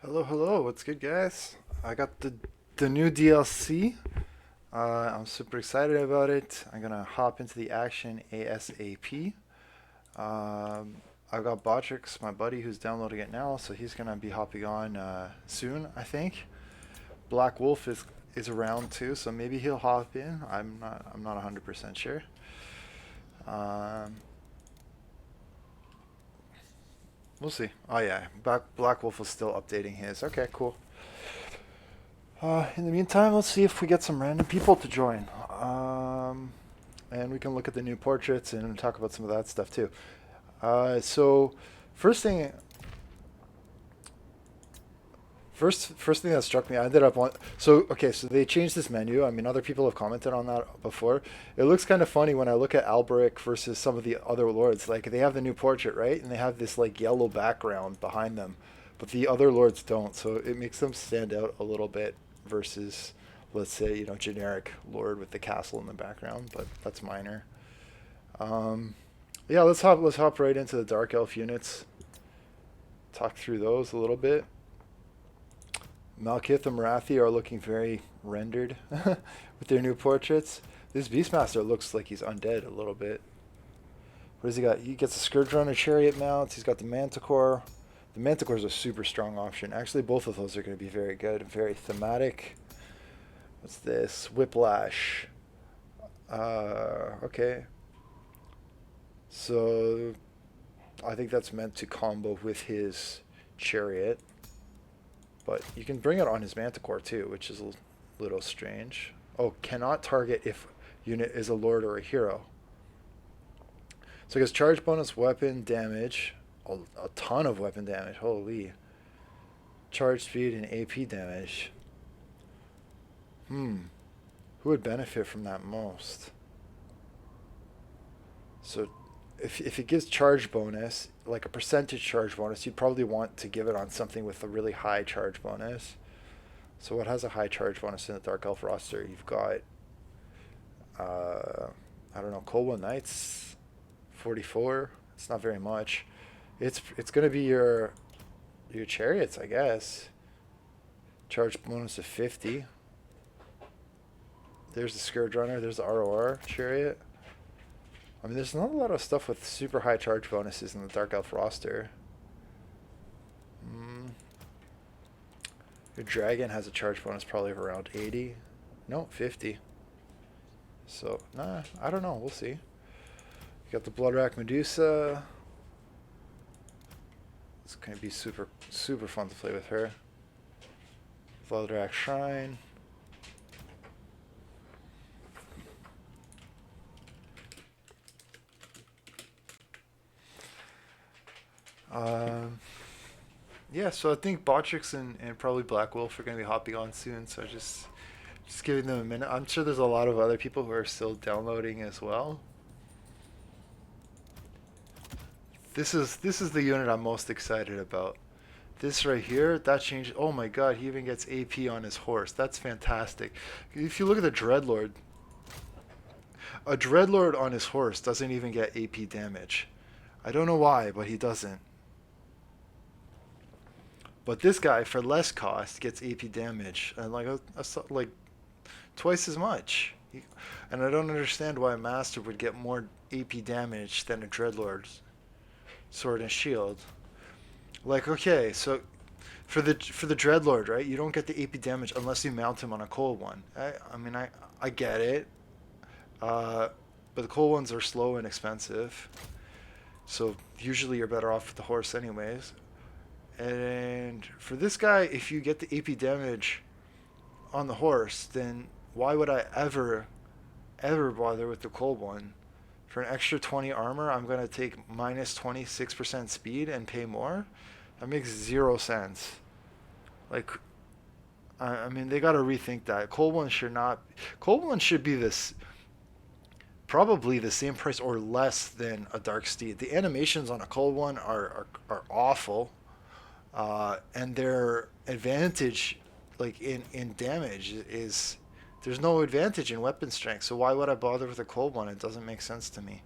Hello, hello. What's good, guys? I got the new DLC. I'm super excited about it. I'm gonna hop into the action ASAP. I've got Botrix, my buddy, who's downloading it now, so he's gonna be hopping on soon, I think. Black Wolf is around too, so maybe he'll hop in. I'm not 100% sure. Um, we'll see. Oh yeah, Black Wolf is still updating his. Okay, cool. In the meantime, let's see if we get some random people to join. And we can look at the new portraits and talk about some of that stuff too. So, first thing, first thing that struck me, I ended up on. So, okay, so they changed this menu. I mean, other people have commented on that before. It looks kind of funny when I look at Alberic versus some of the other lords. Like they have the new portrait, right? And they have this like yellow background behind them, but the other lords don't. So it makes them stand out a little bit versus, let's say, generic lord with the castle in the background. But that's minor. Um, yeah, let's hop right into the dark elf units. Talk through those a little bit. Malkith and Marathi are looking very rendered with their new portraits. This Beastmaster looks like he's undead a little bit. What does he got? He gets a Scourge Runner chariot mount. He's got the Manticore. The Manticore is a super strong option. Actually, both of those are going to be very good, very thematic. What's this? Whiplash. Okay. So I think that's meant to combo with his chariot. But you can bring it on his Manticore too, which is a little strange. Oh, cannot target if unit is a lord or a hero. So it gets charge bonus, weapon damage, a ton of weapon damage. Holy. Charge speed and AP damage. Hmm. Who would benefit from that most? So if it gives charge bonus, like a percentage charge bonus, you'd probably want to give it on something with a really high charge bonus. So what has a high charge bonus in the Dark Elf roster? You've got, uh, I don't know, Cold One Knights, 44. It's not very much. It's gonna be your chariots, I guess. Charge bonus of 50. There's the Scourge Runner. There's the ROR chariot. I mean, there's not a lot of stuff with super high charge bonuses in the Dark Elf roster. Mm. Your dragon has a charge bonus probably of around 80. No, 50. So, nah, I don't know. We'll see. You got the Bloodrack Medusa. It's going to be super, super fun to play with her. Bloodrack Shrine. Um, yeah, so I think Botrix and probably Black Wolf are going to be hopping on soon. So just giving them a minute. I'm sure there's a lot of other people who are still downloading as well. This is the unit I'm most excited about. This right here, that changed. Oh my god, he even gets AP on his horse. That's fantastic. If you look at the Dreadlord, a Dreadlord on his horse doesn't even get AP damage. I don't know why, but he doesn't. But this guy, for less cost, gets AP damage and like twice as much. And I don't understand why a Master would get more AP damage than a Dreadlord's sword and shield. Like, okay, so for the Dreadlord, right? You don't get the AP damage unless you mount him on a cold one. I mean, I get it, uh, but the cold ones are slow and expensive, so usually you're better off with the horse, anyways. And for this guy, if you get the AP damage on the horse, then why would I ever bother with the cold one? For an extra 20 armor, I'm gonna take minus 26% speed and pay more. That makes zero sense. Like, I mean, they gotta rethink that. Cold one should not. Cold one should be this probably the same price or less than a Dark Steed. The animations on a cold one are awful, and their advantage, like in damage, is there's no advantage in weapon strength. So why would I bother with a cold one? It doesn't make sense to me.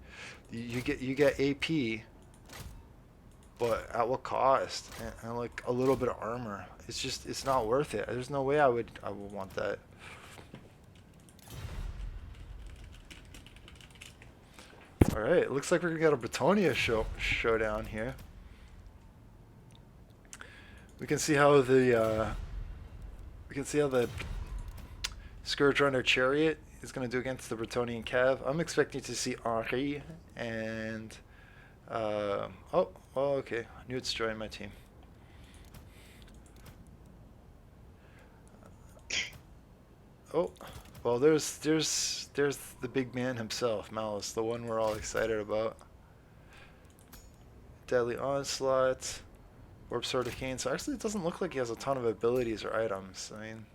You get AP but at what cost? And like a little bit of armor. It's just it's not worth it. There's no way I would want that. All right, it looks like we're gonna get a Bretonia showdown here. We can see how the Scourge Runner Chariot is going to do against the Bretonian Cav. I'm expecting to see Henri and oh, okay, Newt's joined my team. Oh, well, there's the big man himself, Malice, the one we're all excited about. Deadly Onslaught, Warp Sword of Cain. So actually, it doesn't look like he has a ton of abilities or items. I mean,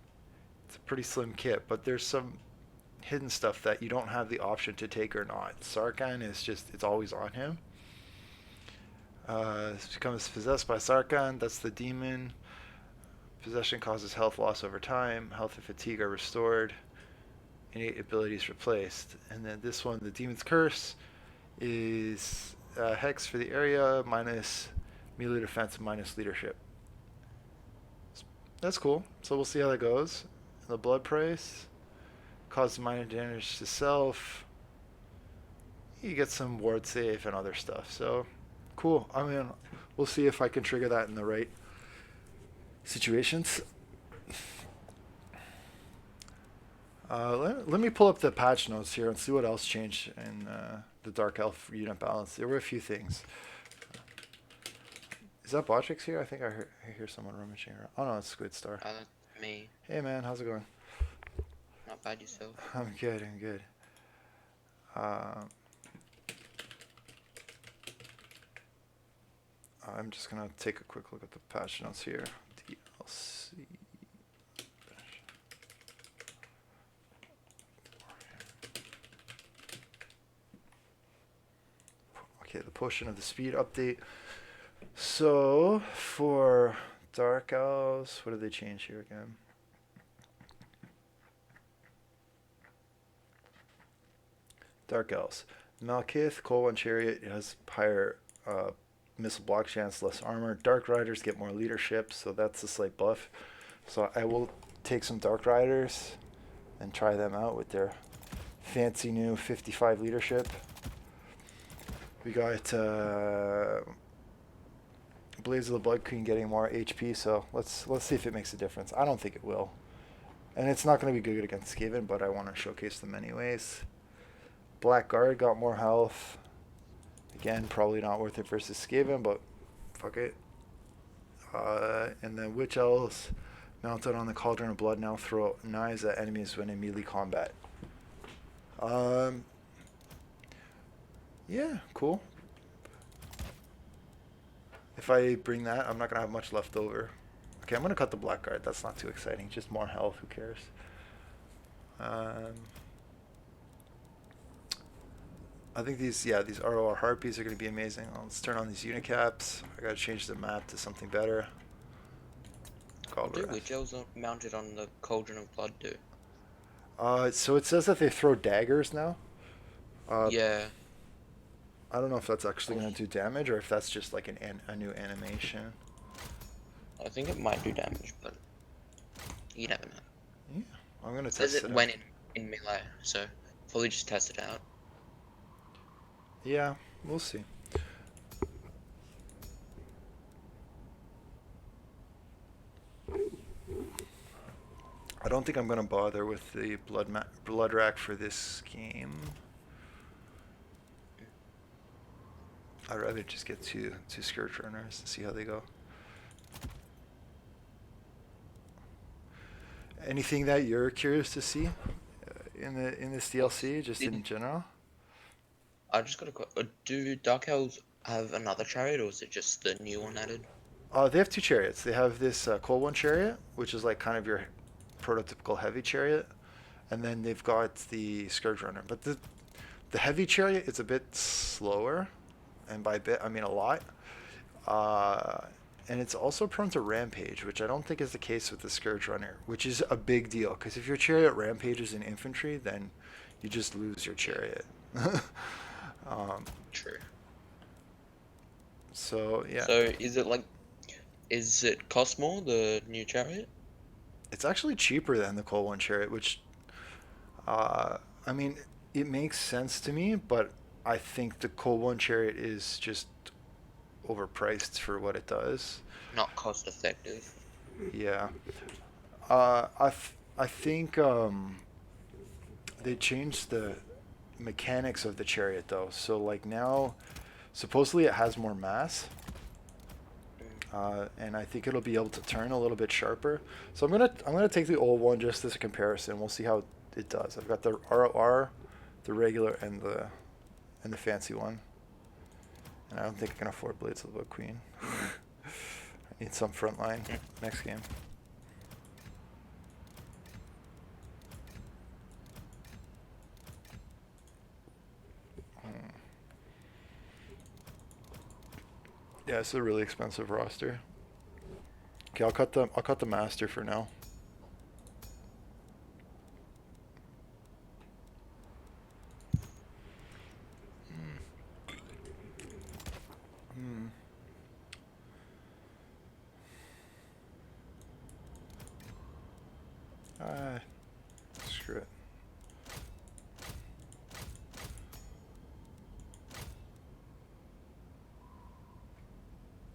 it's a pretty slim kit, but there's some hidden stuff that you don't have the option to take or not. Sarkhan is just, it's always on him. Becomes possessed by Sarkhan, that's the demon. Possession causes health loss over time. Health and fatigue are restored. Innate abilities replaced. And then this one, the Demon's Curse, is Hex for the area, minus melee defense, minus leadership. That's cool. So we'll see how that goes. The Blood Price causes minor damage to self. You get some ward save and other stuff. So cool. I mean, we'll see if I can trigger that in the right situations. Let me pull up the patch notes here and see what else changed in the Dark Elf unit balance. There were a few things. Is that Botrix here? I think I hear someone rummaging around. Oh no, it's Squid Star. That's me. Hey man, how's it going? Not bad yourself. I'm good, I'm good. I'm just gonna take a quick look at the patch notes here. DLC. Okay, the Potion of the Speed update. So for Dark Elves, what did they change here again? Dark Elves. Malkith, Coal One Chariot has higher missile block chance, less armor. Dark Riders get more leadership, so that's a slight buff. So I will take some Dark Riders and try them out with their fancy new 55 leadership. We got Blaze of the Blood Queen getting more HP, so let's see if it makes a difference. I don't think it will. And it's not going to be good against Skaven, but I want to showcase them anyways. Blackguard got more health. Again, probably not worth it versus Skaven, but fuck it. And then Witch Elves mounted on the Cauldron of Blood now throw knives at enemies when in melee combat. Yeah, cool. If I bring that, I'm not going to have much left over. Okay, I'm going to cut the Blackguard. That's not too exciting. Just more health. Who cares? I think these ROR Harpies are going to be amazing. Let's turn on these Unicaps. I got to change the map to something better. Do Witch Elves mounted on the Cauldron of Blood do? So it says that they throw daggers now. Yeah. I don't know if that's actually going to do damage or if that's just like a new animation. I think it might do damage, but you never know. Yeah, I'm going to test Says it it out. went in melee, so probably just test it out. Yeah, we'll see. I don't think I'm going to bother with the blood rack for this game. I'd rather just get two Scourge Runners and see how they go. Anything that you're curious to see in this DLC, just in general? I just got a do Dark Elves have another chariot, or is it just the new one added? They have two chariots. They have this Coal One Chariot, which is like kind of your prototypical heavy chariot, and then they've got the Scourge Runner. But the heavy chariot is a bit slower, and by bit I mean a lot. And it's also prone to rampage, which I don't think is the case with the Scourge Runner, which is a big deal, because if your chariot rampages in infantry, then you just lose your chariot. True. So yeah, So is it cost more, the new chariot? it's actually cheaper than the Coal One Chariot, which uh, I mean, it makes sense to me, but I think the Coal One Chariot is just overpriced for what it does. Not cost effective. Yeah. I think they changed the mechanics of the chariot though. So like now, supposedly it has more mass, Mm. and I think it'll be able to turn a little bit sharper. So I'm gonna take the old one just as a comparison. We'll see how it does. I've got the ROR, the regular, and the fancy one, and I don't think I can afford Blades of the Blood Queen. I need some frontline Mm. next game. Hmm. Yeah, it's a really expensive roster. Okay, I'll cut the master for now. Hmm. Hmm. Ah, screw it.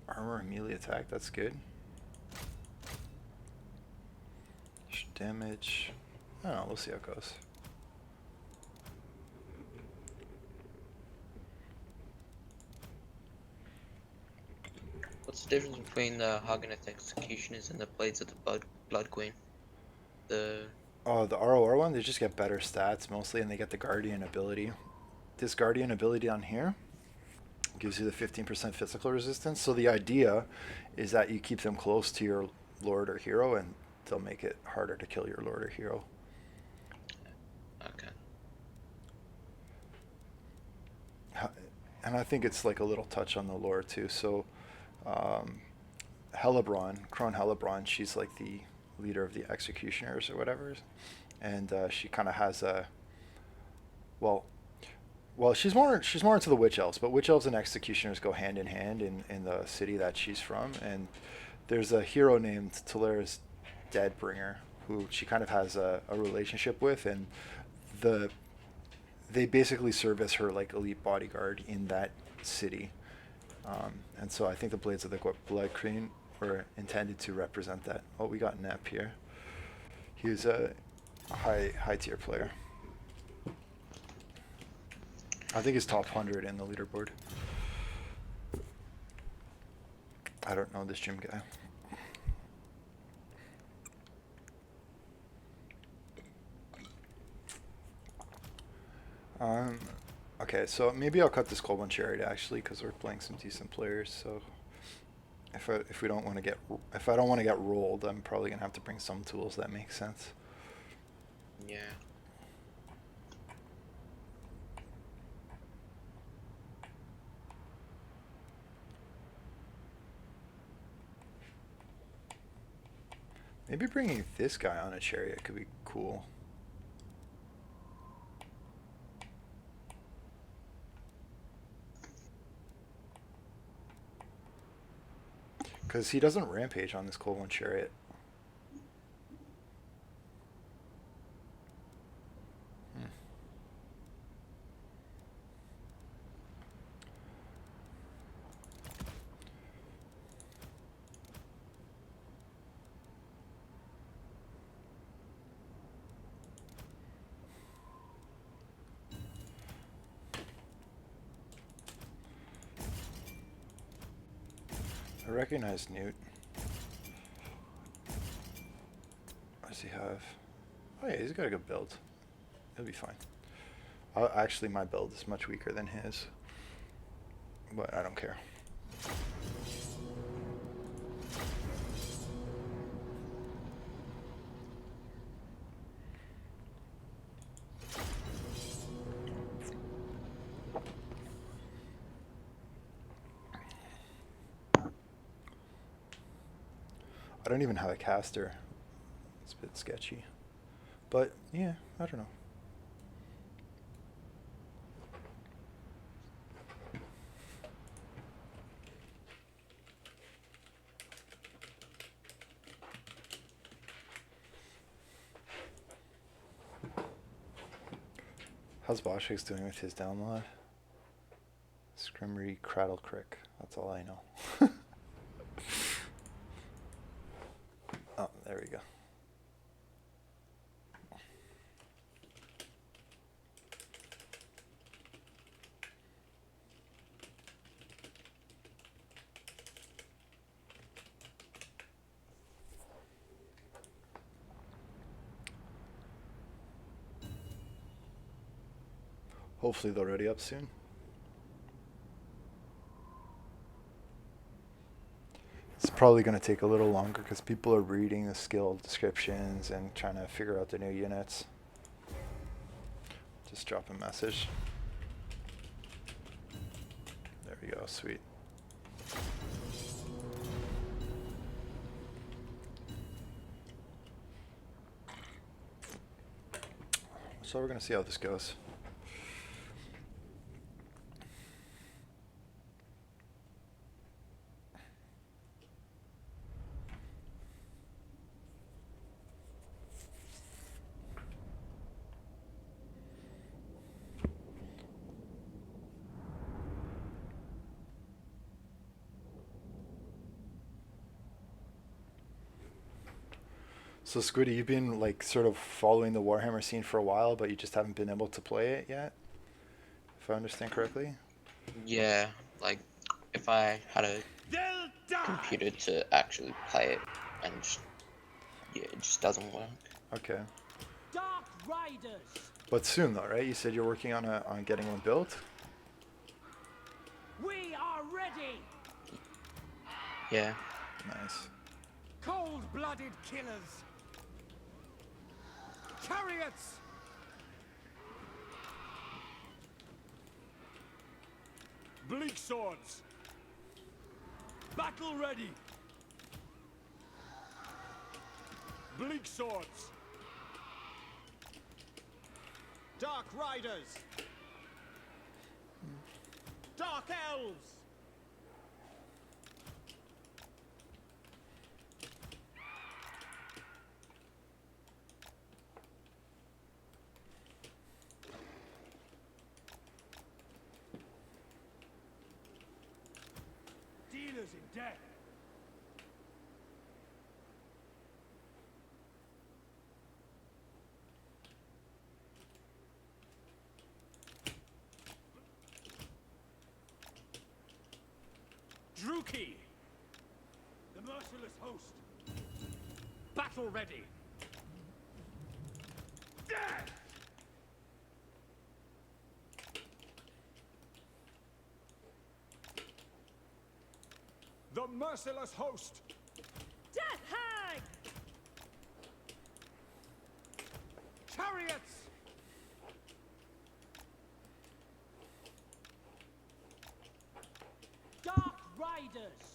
Armor melee attack, that's good. Damage. I don't know, we'll see how it goes. What's the difference between the Haganeth Executioners and the Blades of the Blood Queen? The Oh, the ROR one, they just get better stats mostly, and they get the Guardian ability. This Guardian ability on here gives you the 15% physical resistance. So the idea is that you keep them close to your lord or hero, and they'll make it harder to kill your lord or hero. okay. And I think it's like a little touch on the lore too. So um, Hellebron, Crone Hellebron, she's like the leader of the executioners or whatever, and she kind of has a well, she's more into the witch elves, but witch elves and executioners go hand in hand in the city that she's from, and there's a hero named Talaris Deadbringer who she kind of has a relationship with, and the they basically serve as her like elite bodyguard in that city. And so I think the Blades of the Blood Queen were intended to represent that. Oh, we got Nep here. He was a high tier player. I think he's top Okay. 100 in the leaderboard. I don't know this gym guy. Um, okay, so maybe I'll cut this Cold One Chariot actually because we're playing some decent players. So if we don't want to get if I don't want to get rolled, I'm probably gonna have to bring some tools that make sense. Yeah. Maybe bringing this guy on a chariot could be cool. Because he doesn't rampage on this Cold One Chariot. Hmm. I recognize Newt. What does he have? Oh yeah, he's got a good build. He'll be fine. Actually, my build is much weaker than his, but I don't care. I don't even have a caster. It's a bit sketchy. But yeah, I don't know. How's Boshik's doing with his download? Scrimmery Cradle Crick. That's all I know. Oh, there we go. Hopefully they're already up soon. It's probably going to take a little longer because people are reading the skill descriptions and trying to figure out the new units. Just drop a message. There we go, sweet. So we're going to see how this goes. So Squiddy, you've been like sort of following the Warhammer scene for a while, but you just haven't been able to play it yet, if I understand correctly? Yeah, like if I had a computer to actually play it, and just, yeah, it just doesn't work. Okay. Dark Riders. But soon though, right? You said you're working on getting one built? We are ready. Yeah. Nice. Cold-blooded killers. Chariots. Bleak swords. Battle ready. Bleak swords. Dark Riders. Dark Elves. Dealers in death. Druki! The merciless host. Battle ready. Death! The merciless host. Death hag! Chariots! Dark Riders!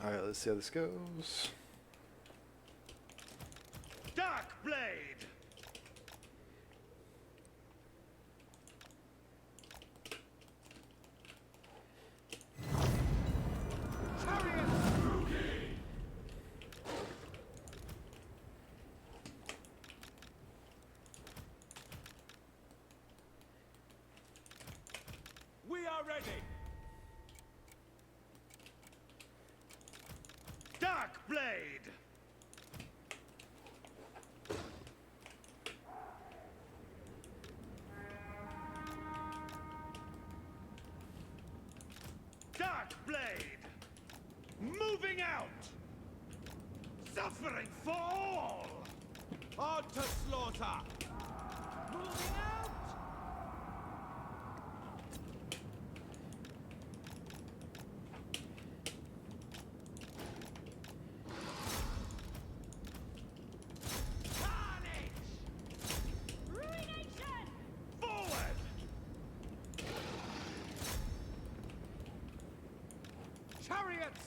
Alright, let's see how this goes. Dark Blade! We are ready. Dark Blade. Dark Blade. Moving out. Suffering for all. On to slaughter. Moving out. Forward! Chariots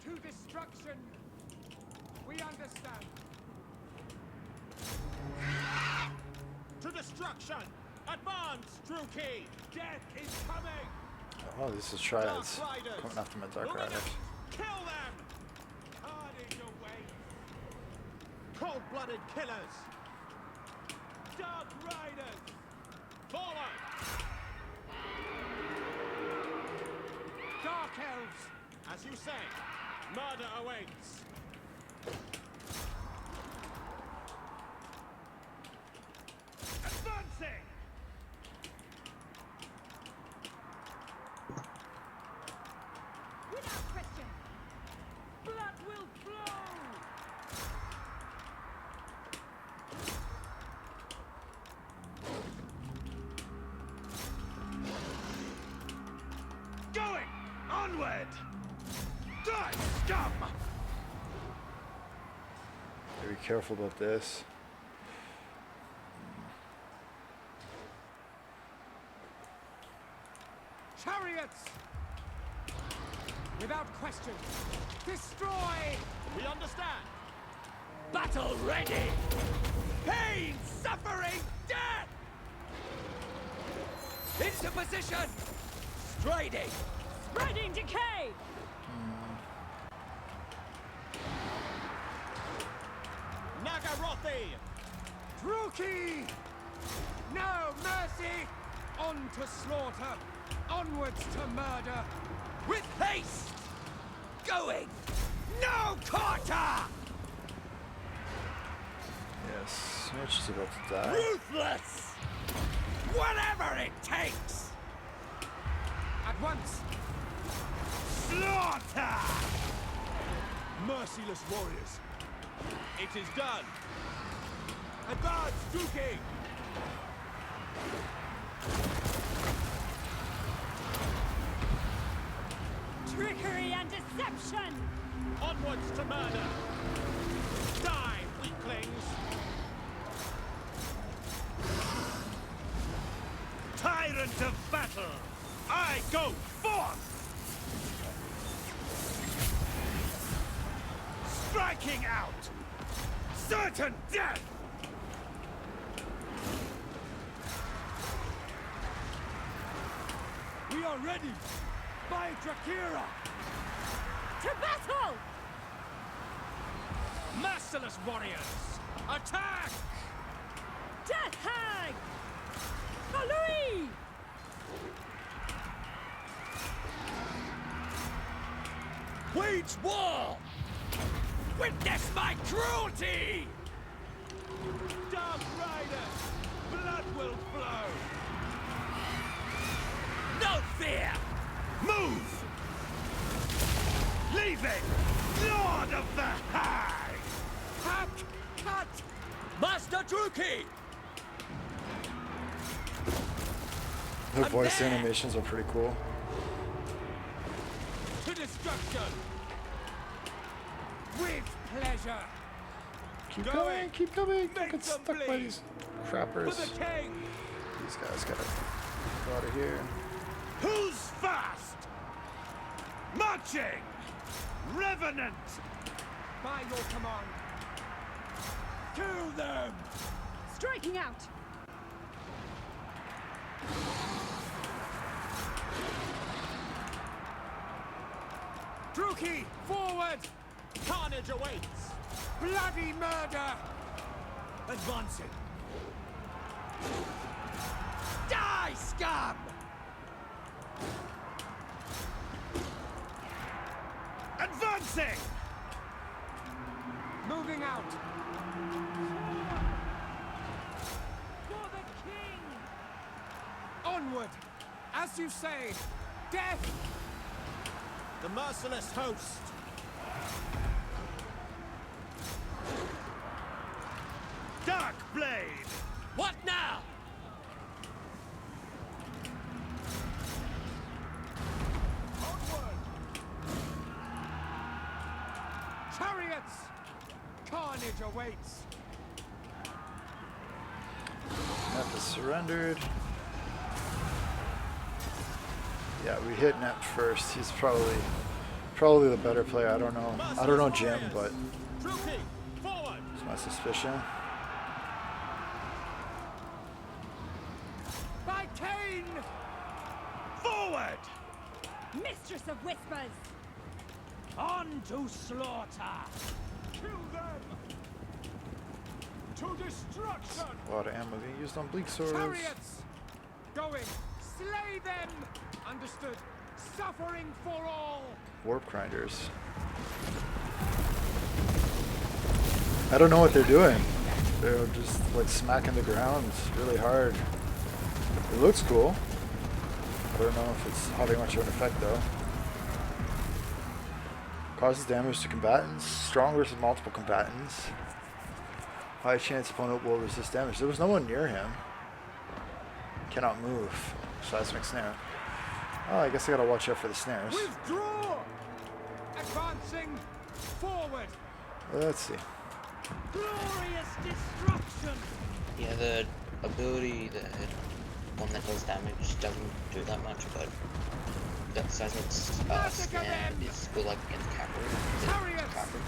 to destruction. We understand. To destruction! Advance, Druki! Death is coming! Oh, this is Triads. Dark Riders. Coming after my Dark Moving Riders. out. Kill them! Hard in your way. Cold-blooded killers! Dark Riders! Forward! Dark Elves! As you say, murder awaits! Advancing! Without question. Blood will flow. Going! Onward! Die, scum! Be careful about this. Chariots! Without question. Destroy! We understand. Battle ready! Pain, suffering, death! Into position! Striding! Spreading decay. Nagarothi! Druki! No mercy! On to slaughter! Onwards to murder! With haste! Going! No quarter! Yes, Mitch is about to die. Ruthless! Whatever it takes! At once! Slaughter! Merciless warriors! It is done! Advance, Duki! Trickery and deception. Onwards to murder! Die, weaklings! Tyrant of battle! I go forth! Striking out! Certain death! We are ready! By Drakira! To battle. Merciless warriors! Attack! Death hag. Alui. Wage war! Witness my cruelty! Dark Riders! Blood will flow! No fear! Move! Leave it! Lord of the Hag! Hack! Cut! Master Druki! The voice animations are pretty cool. To destruction! With pleasure! Keep Going. coming, keep coming. Don't Make get them stuck by bleed. these For crappers. the king! These guys gotta go out of here. Who's fast? Marching! Revenant! By your command. Kill them! Striking out. Druki, forward! Carnage awaits! Bloody murder! Advancing! Die, scum! Advancing! Moving out! For the king. Onward! As you say, death! The merciless host! Dark Blade! What now? Onward! Chariots! Carnage awaits! Nep is surrendered. Yeah, we hit Nep first. He's probably the better player. I don't know Jim, but Druki, forward! it's my suspicion. By Cain! Forward! Mistress of whispers. On to slaughter! Kill them! destruction! A lot of ammo being used on bleak swords. Chariots! Going! Slay them! Understood. Suffering for all! Warp grinders. I don't know what they're doing. They're just like smacking the ground really hard. It looks cool. I don't know if it's having much of an effect though. Causes damage to combatants. Strong versus multiple combatants. High chance opponent will resist damage. There was no one near him. Cannot move. Seismic snare. Oh, I guess I gotta watch out for the snares. Withdraw! Advancing forward! Let's see. Glorious destruction! Yeah, the ability, the one that does damage doesn't do that much, but that seismic snare is good like against cavalry. Chariots! Cavalry.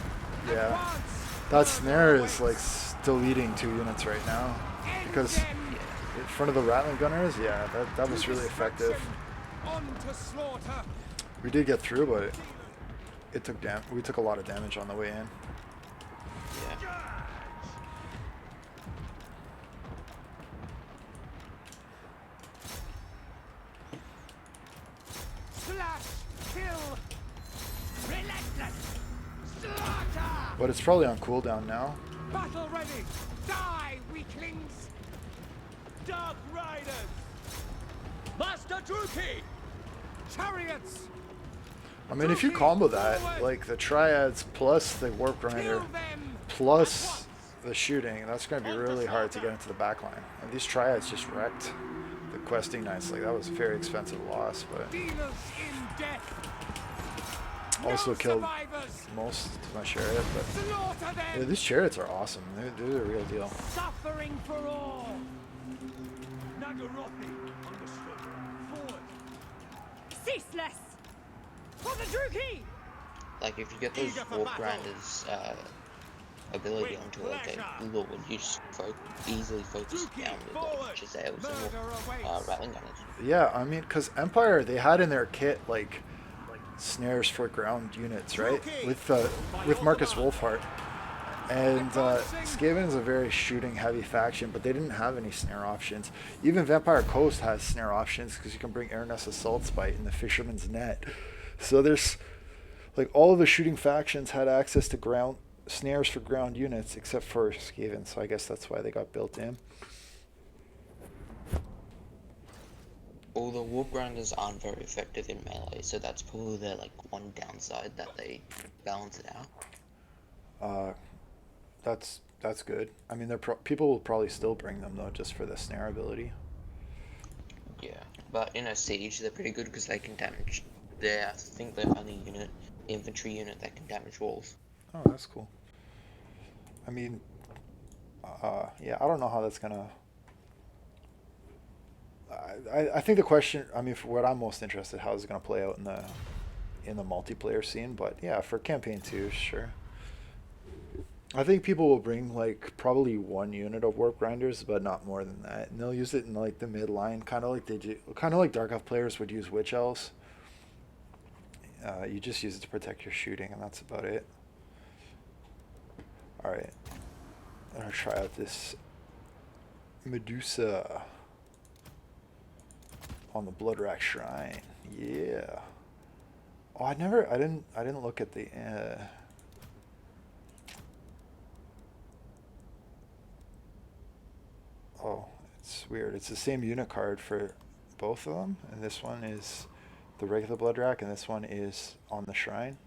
Yeah. Advance! That snare is like deleting 2 units right now. End Because them! in front of the Rattling Gunners, yeah, that was really effective. On to slaughter! We did get through, but it took we took a lot of damage on the way in. Yeah. Slash! Kill! Relentless! Slaughter! But it's probably on cooldown now. Battle ready! Die, weaklings! Dark Riders! Master Druki! Chariots! I mean, if you combo that, like the triads plus the warp grinder Kill them! plus the shooting, that's going to be really hard to get into the backline. And these triads just wrecked the questing knights. Like that was a very expensive loss, but Dealers in death! also No killed survivors! most of my chariot. But Slaughter yeah, them! these chariots are awesome. They're the real deal. Suffering for all! Nagarothi! Understood. Forward! Ceaseless! For the Druki! Like if you get those Eager for warp battle. grinders ability With onto like pleasure. a lord, you just easily focus Druki, down with forward. like Giselles and Murder awaits! Rattling Gunners. Yeah, I mean, because Empire, they had in their kit like snares for ground units, right? With Marcus Wolfhart. And Skaven is a very shooting heavy faction, but they didn't have any snare options. Even Vampire Coast has snare options because you can bring Airness Assault Spite in the Fisherman's Net. So there's like all of the shooting factions had access to ground snares for ground units except for Skaven, so I guess that's why they got built in. All the warp grinders aren't very effective in melee, so that's probably their like one downside that they balance it out. That's good. I mean, people will probably still bring them though, just for the snare ability. Yeah, but in a siege they're pretty good because they can damage. I think they're only infantry unit that can damage walls. Oh, that's cool. I mean, yeah, I don't know how that's gonna. I think the question. I mean, for what I'm most interested, how is it gonna play out in the multiplayer scene? But yeah, for campaign 2, sure. I think people will bring like probably 1 unit of warp grinders, but not more than that. And they'll use it in like the mid line, kind of like Dark Elf players would use Witch Elves. You just use it to protect your shooting, and that's about it. All right, I'm gonna try out this Medusa on the Bloodrack Shrine. Yeah. Oh, I didn't look at the. Oh, it's weird. It's the same unit card for both of them, and this one is the regular Bloodrack, and this one is on the Shrine.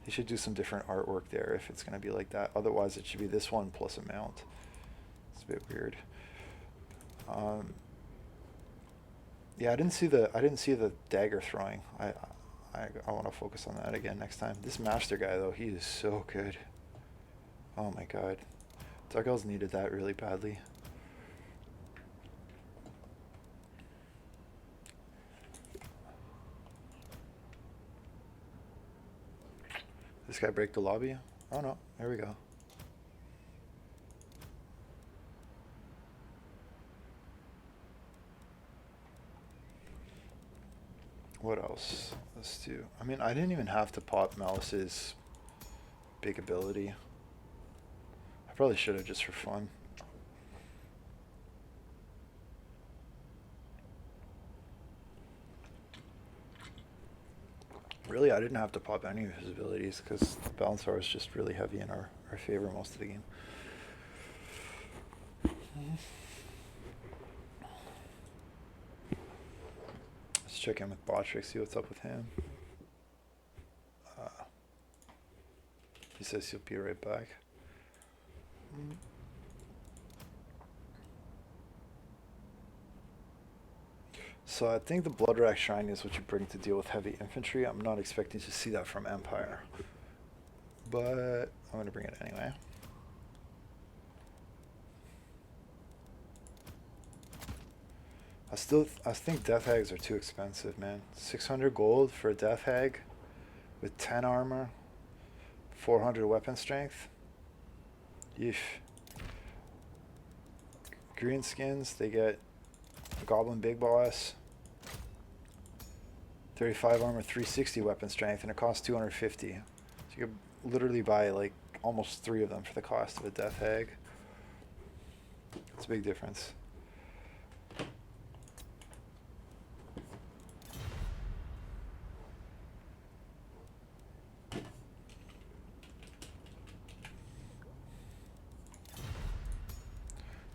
They should do some different artwork there if it's going to be like that. Otherwise, it should be this one plus a mount. It's a bit weird. Yeah, I didn't see the dagger throwing. I want to focus on that again next time. This master guy though, he is so good. Oh my god, Dark Elves needed that really badly. This guy break the lobby? Oh no, there we go. What else? Let's do. I mean, I didn't even have to pop Malice's big ability. I probably should have just for fun. Really, I didn't have to pop any of his abilities because Balanzar was just really heavy in our favor most of the game. Let's check in with Botrick, see what's up with him. He says he'll be right back. So I think the Bloodrack Shrine is what you bring to deal with heavy infantry. I'm not expecting to see that from Empire, but I'm going to bring it anyway. I think Death Hags are too expensive, man. 600 gold for a Death Hag with 10 armor, 400 weapon strength. Yeesh. Greenskins, they get Goblin Big Boss, 35 armor, 360 weapon strength, and it costs 250. So you could literally buy like almost 3 of them for the cost of a Death Hag. It's a big difference.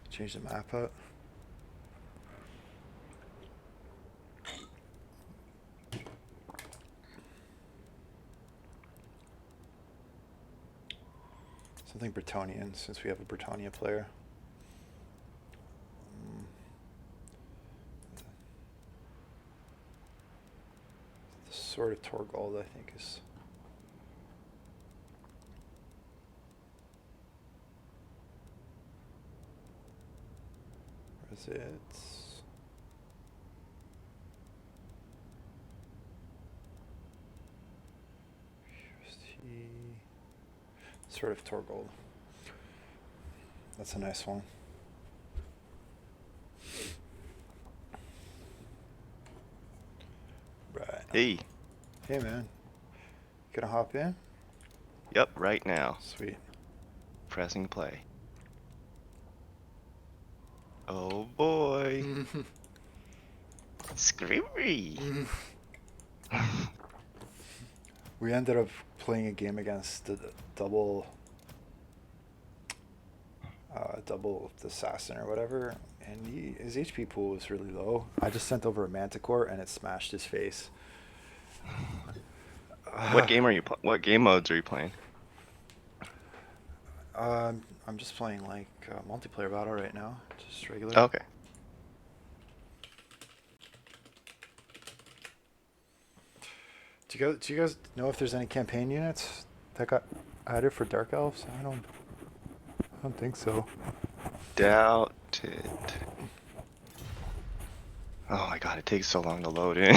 Change the map up. Something Bretonnian, since we have a Britannia player. The Sword of Torgold, I think, is... Where is it? Sword of Torgold. That's a nice one. Right. Hey. Hey, man. Gonna hop in? Yep, right now. Sweet. Pressing play. Oh boy. Screamy. We ended up playing a game against the double assassin or whatever, and his HP pool was really low. I just sent over a Manticore and it smashed his face. What game are you? What game modes are you playing? I'm just playing like multiplayer battle right now, just regular. Okay. Do you guys know if there's any campaign units that got added for Dark Elves? I don't think so. Doubt it. Oh my god, it takes so long to load in.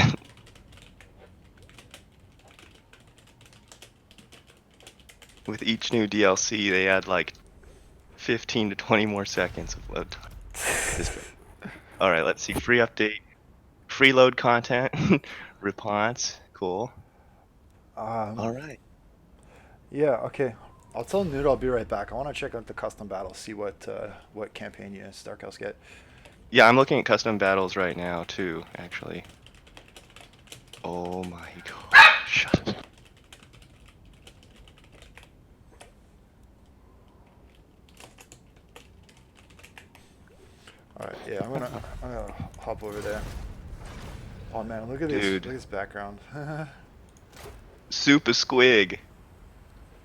With each new DLC, they add like 15 to 20 more seconds of load time. Alright, let's see. Free update. Free load content. Response. Cool. Alright. Yeah, okay. I'll tell Nude I'll be right back. I want to check out the custom battles, see what campaign units Dark Elves get. Yeah, I'm looking at custom battles right now too, actually. Oh my god. Shut it. Alright, yeah, I'm gonna hop over there. Oh man, look at this, Dude. look at this background. Super squig.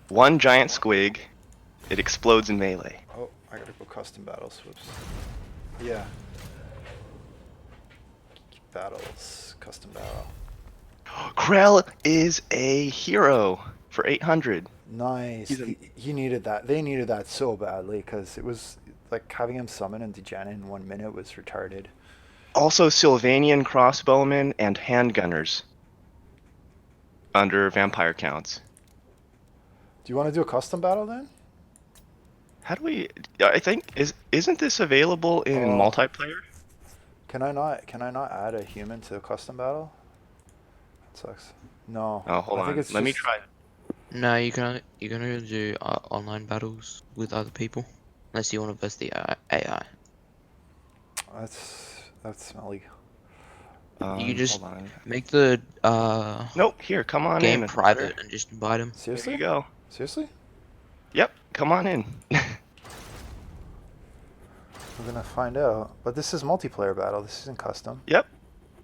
One giant squig. It explodes in melee. Oh, I gotta go custom battles. Whoops. Yeah. Battles, custom battle. Krell is a hero for 800. Nice. He's a- He needed that. They needed that so badly because it was like having him summon and degen in 1 minute was retarded. Also Sylvanian crossbowmen and handgunners under vampire counts. Do you want to do a custom battle then? How do we? I think isn't this available in multiplayer? Can I not add a human to a custom battle? That sucks. No. Oh, hold I think on. it's Let me just- try. No, you can only do online battles with other people, unless you want to verse the AI. That's smelly. You just Hold on. make the Nope. Here, come on game in. private and just invite him. There Seriously? you go. Seriously? Yep. Come on in. We're gonna find out. But this is multiplayer battle. This isn't custom. Yep.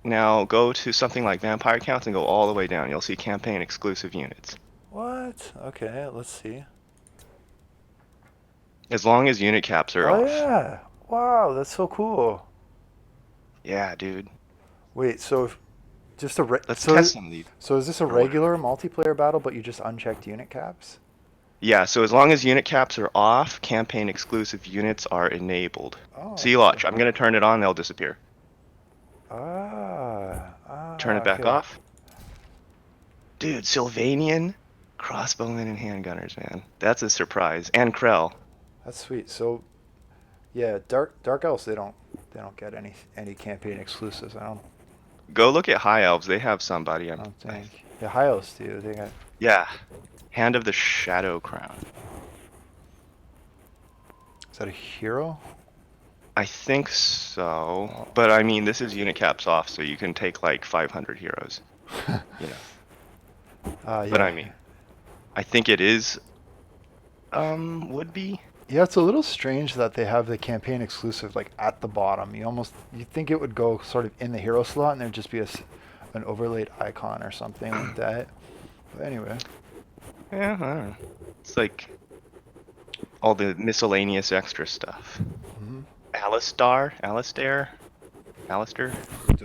Now go to something like Vampire Counts and go all the way down. You'll see campaign exclusive units. What? Okay, let's see. As long as unit caps are Oh off. yeah! Wow, that's so cool. Yeah, dude. Wait, so just a Let's so test some of these. so is this a Or what? regular multiplayer battle, but you just unchecked unit caps? Yeah, so as long as unit caps are off, campaign exclusive units are enabled. Oh. See, watch. I'm gonna turn it on. They'll disappear. Turn it back okay. off. Dude, Sylvanian crossbowmen and handgunners, man. That's a surprise. And Krell. That's sweet. So, yeah, Dark Elves they don't get any campaign exclusives. I Go look at High Elves. They have somebody. don't think. Yeah, High Elves do. They got. Yeah. Hand of the Shadow Crown. Is that a hero? I think so. But I mean, this is unit caps off, so you can take like 500 heroes. You know. Yeah. But I mean, I think it is. Would be. Yeah, it's a little strange that they have the campaign exclusive like at the bottom. You think it would go sort of in the hero slot and there'd just be an overlaid icon or something like that. But anyway, Yeah, I don't know. It's like all the miscellaneous extra stuff. hmm Alistair? I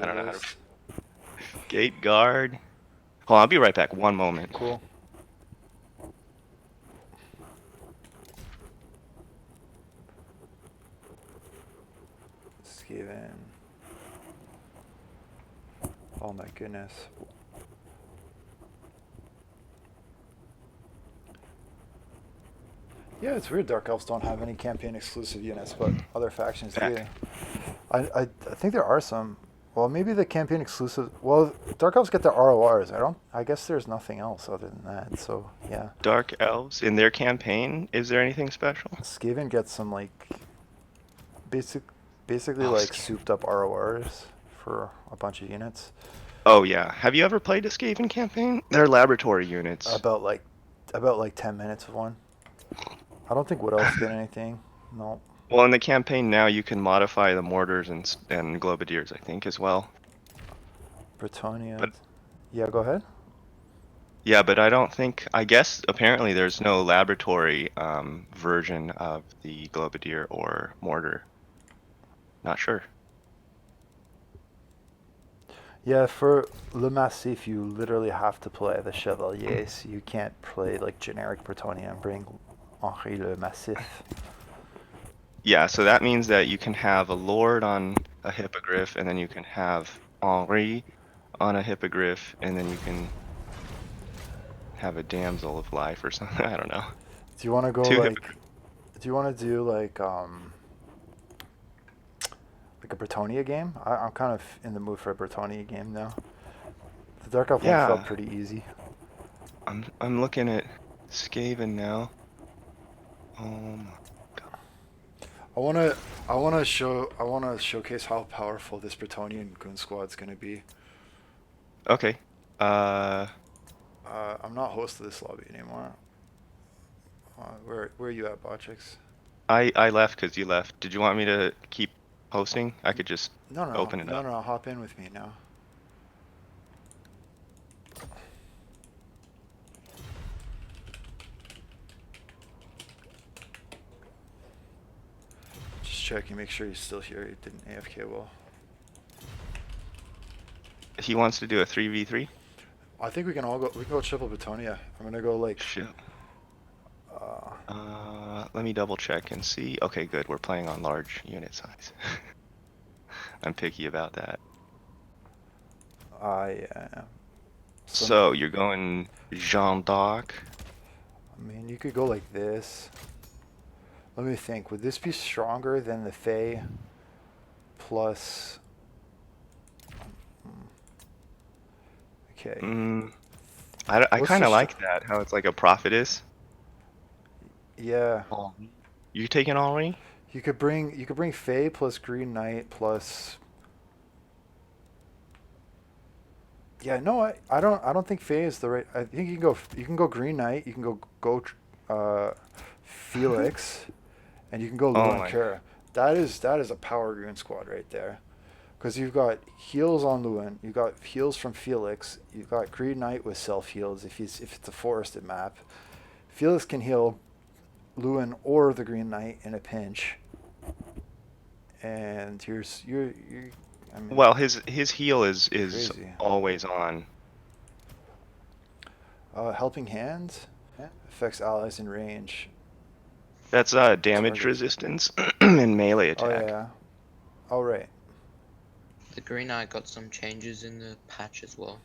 don't know how to. Gate guard. Hold on, I'll be right back. One moment. Cool. Skaven. Oh my goodness. Yeah, it's weird Dark Elves don't have any campaign exclusive units, but other factions do. Back. I think there are some. Well, maybe the campaign exclusive. Well, Dark Elves get their RORs. I guess there's nothing else other than that. So yeah, Dark Elves in their campaign. Is there anything special? Skaven gets some like basically Oh, like Skaven. souped up RORs for a bunch of units. Oh yeah. Have you ever played a Skaven campaign? They're laboratory units. About like 10 minutes of one. I don't think Wood Elves get anything. No. Well, in the campaign now, you can modify the mortars and globadiers, I think, as well. Bretonia. But- Yeah, go ahead. Yeah, but I don't think. I guess apparently there's no laboratory version of the globadier or mortar. Not sure. Yeah, for Le Massif, you literally have to play the Chevaliers. You can't play like generic Bretonia and bring Henri Le Massif. Yeah, so that means that you can have a lord on a hippogriff, and then you can have Henri on a hippogriff, and then you can have a damsel of life or something. I don't know. Do you want to go Two like? hippogriffs. Do you want to do like a Bretonia game? I'm kind of in the mood for a Bretonia game now. The Dark Elf one Yeah. felt pretty easy. I'm looking at Skaven now. Oh my god. I wanna showcase how powerful this Bretonian goon squad's gonna be. Okay. I'm not host of this lobby anymore. Where are you at, Botchix? I left because you left. Did you want me to keep hosting? I could just No, open it up. no, hop in with me now. Just checking, make sure he's still here. He didn't AFK well. He wants to do a 3v3. I think we can go triple Betonia. I'm gonna go like. Shit. Uh, Let me double check and see. Okay, good. We're playing on large unit size. I'm picky about that. yeah. So you're going Jeanne d'Arc. I mean, you could go like this. Let me think. Would this be stronger than the Fae plus? Okay. I What's kind the of like that. How it's like a prophetess. Yeah. You taking Henri? You could bring Fae plus Green Knight plus Yeah, no, I don't think Faye is the right. I think you can go Green Knight, you can Felix, and you can go Oh Luan my. Kara. That is a power goon squad right there. Because you've got heals on Luan, you've got heals from Felix, you've got Green Knight with self heals if it's a forested map. Felix can heal Luan or the Green Knight in a pinch. And you're I mean, Well, his heal is crazy. always on. Helping Hand affects allies in range. That's damage Target. resistance and melee Oh attack. yeah. Oh right. The Green Eye got some changes in the patch as well.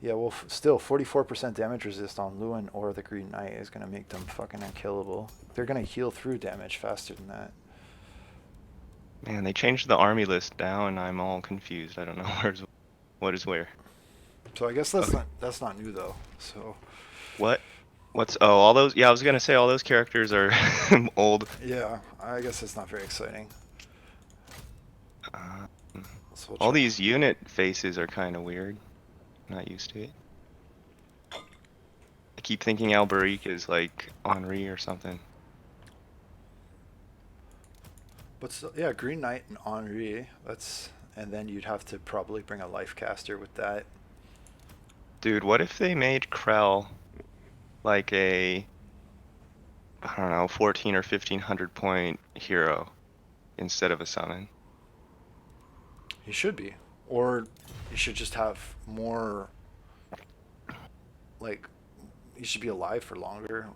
Yeah, well, still 44% damage resist on Luan or the Green Knight is gonna make them fucking unkillable. They're gonna heal through damage faster than that. Man, they changed the army list now, and I'm all confused. I don't know what is where. So I guess that's not new though. So What? What's all those? Yeah, I was gonna say all those characters are old. yeah, I guess it's not very exciting. Uh, So we'll all try- these unit faces are kind of weird. Not used to it. I keep thinking Alberic is like Henri or something. But still, yeah, Green Knight and Henri. And then you'd have to probably bring a life caster with that. Dude, what if they made Krell like I don't know, 14 or 1500 point hero instead of a summon? He should be, or you should just have more. Like, he should be alive for longer.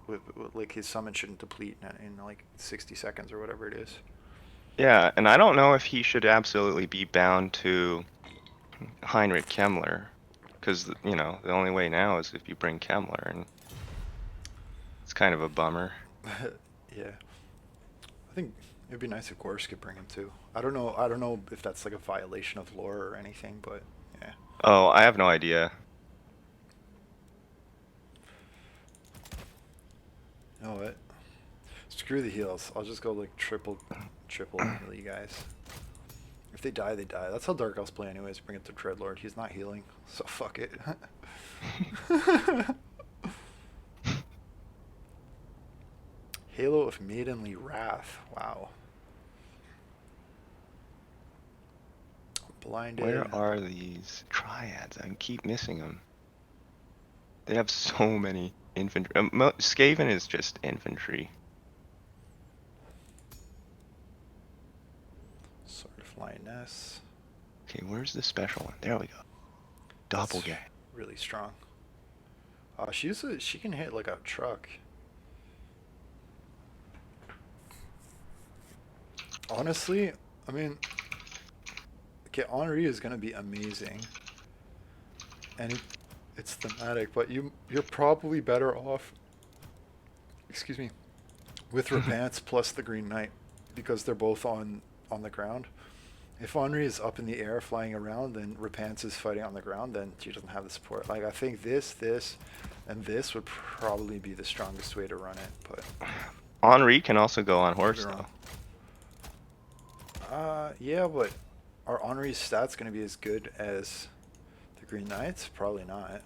Like his summon shouldn't deplete in like 60 seconds or whatever it is. Yeah, and I don't know if he should absolutely be bound to Heinrich Kemmler, because you know the only way now is if you bring Kemmler, and it's kind of a bummer. Yeah, I think it'd be nice if Gorse could bring him too. I don't know. I don't know if that's like a violation of lore or anything, but yeah. Oh, I have no idea. You know what? Screw the heals. I'll just go like triple heal you guys. If they die, they die. That's how Dark Elves play anyways. Bring it to Dreadlord. He's not healing, so fuck it. Halo of Maidenly Wrath. Wow. Blinded. Where are these triads? I keep missing them. They have so many infantry. Skaven is just infantry. Sword of Lioness. Okay, where's the special one? There we go. That's Doppelganger. really strong. She can hit like a truck. Honestly, I mean, okay, Henri is gonna be amazing, and it's thematic, but you're probably better off. Excuse me, with Repance plus the Green Knight, because they're both on the ground. If Henri is up in the air flying around, then Repance is fighting on the ground, then she doesn't have the support. Like, I think this, and this would probably be the strongest way to run it, but... Henri can also go on horse, You're wrong. though. Yeah, but are Henri's stats going to be as good as the Green Knights? Probably not.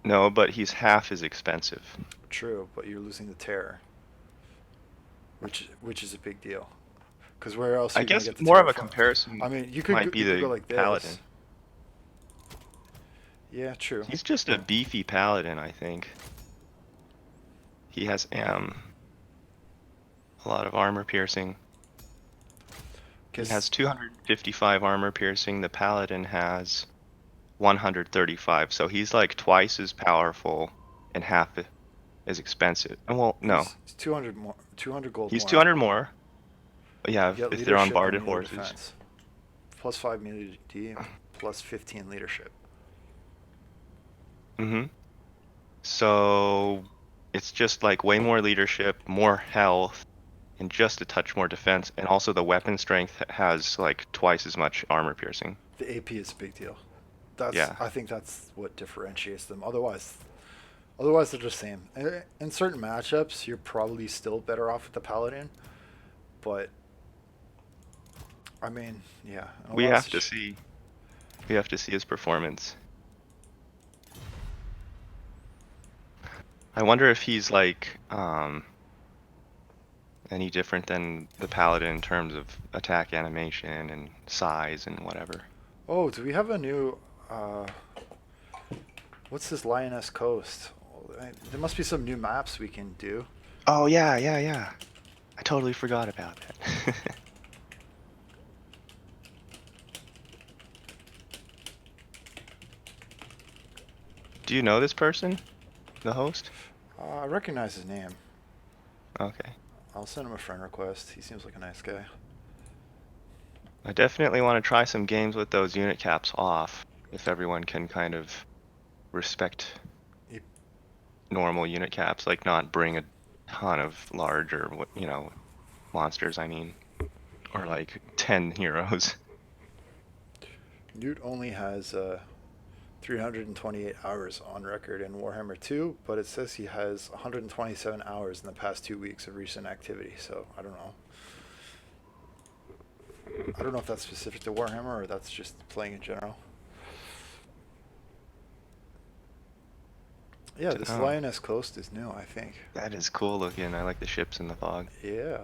No, but he's half as expensive. True, but you're losing the terror, which is a big deal. Because where else are I you gonna guess get the more of terror a from? comparison I mean, you could might be you could the go like this. paladin. Yeah, true. He's just a beefy paladin, I think. He has a lot of armor piercing. He 'Cause- has 255 armor piercing. The paladin has 135, so he's like twice as powerful and half as expensive. Well, no, He's 200 more, 200 gold. he's more. 200 more. But yeah, You get if they're on leadership and barded melee horses. defense. Plus 5 melee D, plus 15 leadership. Mm-hmm. So it's just like way more leadership, more health, and just a touch more defense. And also the weapon strength has like twice as much armor piercing. The AP is a big deal. That's Yeah. I think that's what differentiates them. Otherwise they're just the same. In certain matchups, you're probably still better off with the paladin, but I mean, yeah. We unless- have to see. We have to see his performance. I wonder if he's like any different than the Paladin in terms of attack animation and size and whatever. Oh, do we have a new what's this Lioness Coast? There must be some new maps we can do. Oh yeah, yeah, yeah. I totally forgot about that. Do you know this person? The host? I recognize his name. Okay. I'll send him a friend request. He seems like a nice guy. I definitely want to try some games with those unit caps off, if everyone can kind of respect Yep. normal unit caps, like not bring a ton of large or monsters, I mean, or like 10 heroes. Newt only has 328 hours on record in Warhammer 2, but it says he has 127 hours in the past 2 weeks of recent activity, so I don't know. I don't know if that's specific to Warhammer or that's just playing in general. Yeah, this Oh. Lioness Coast is new, I think. That is cool looking. I like the ships in the fog. Yeah,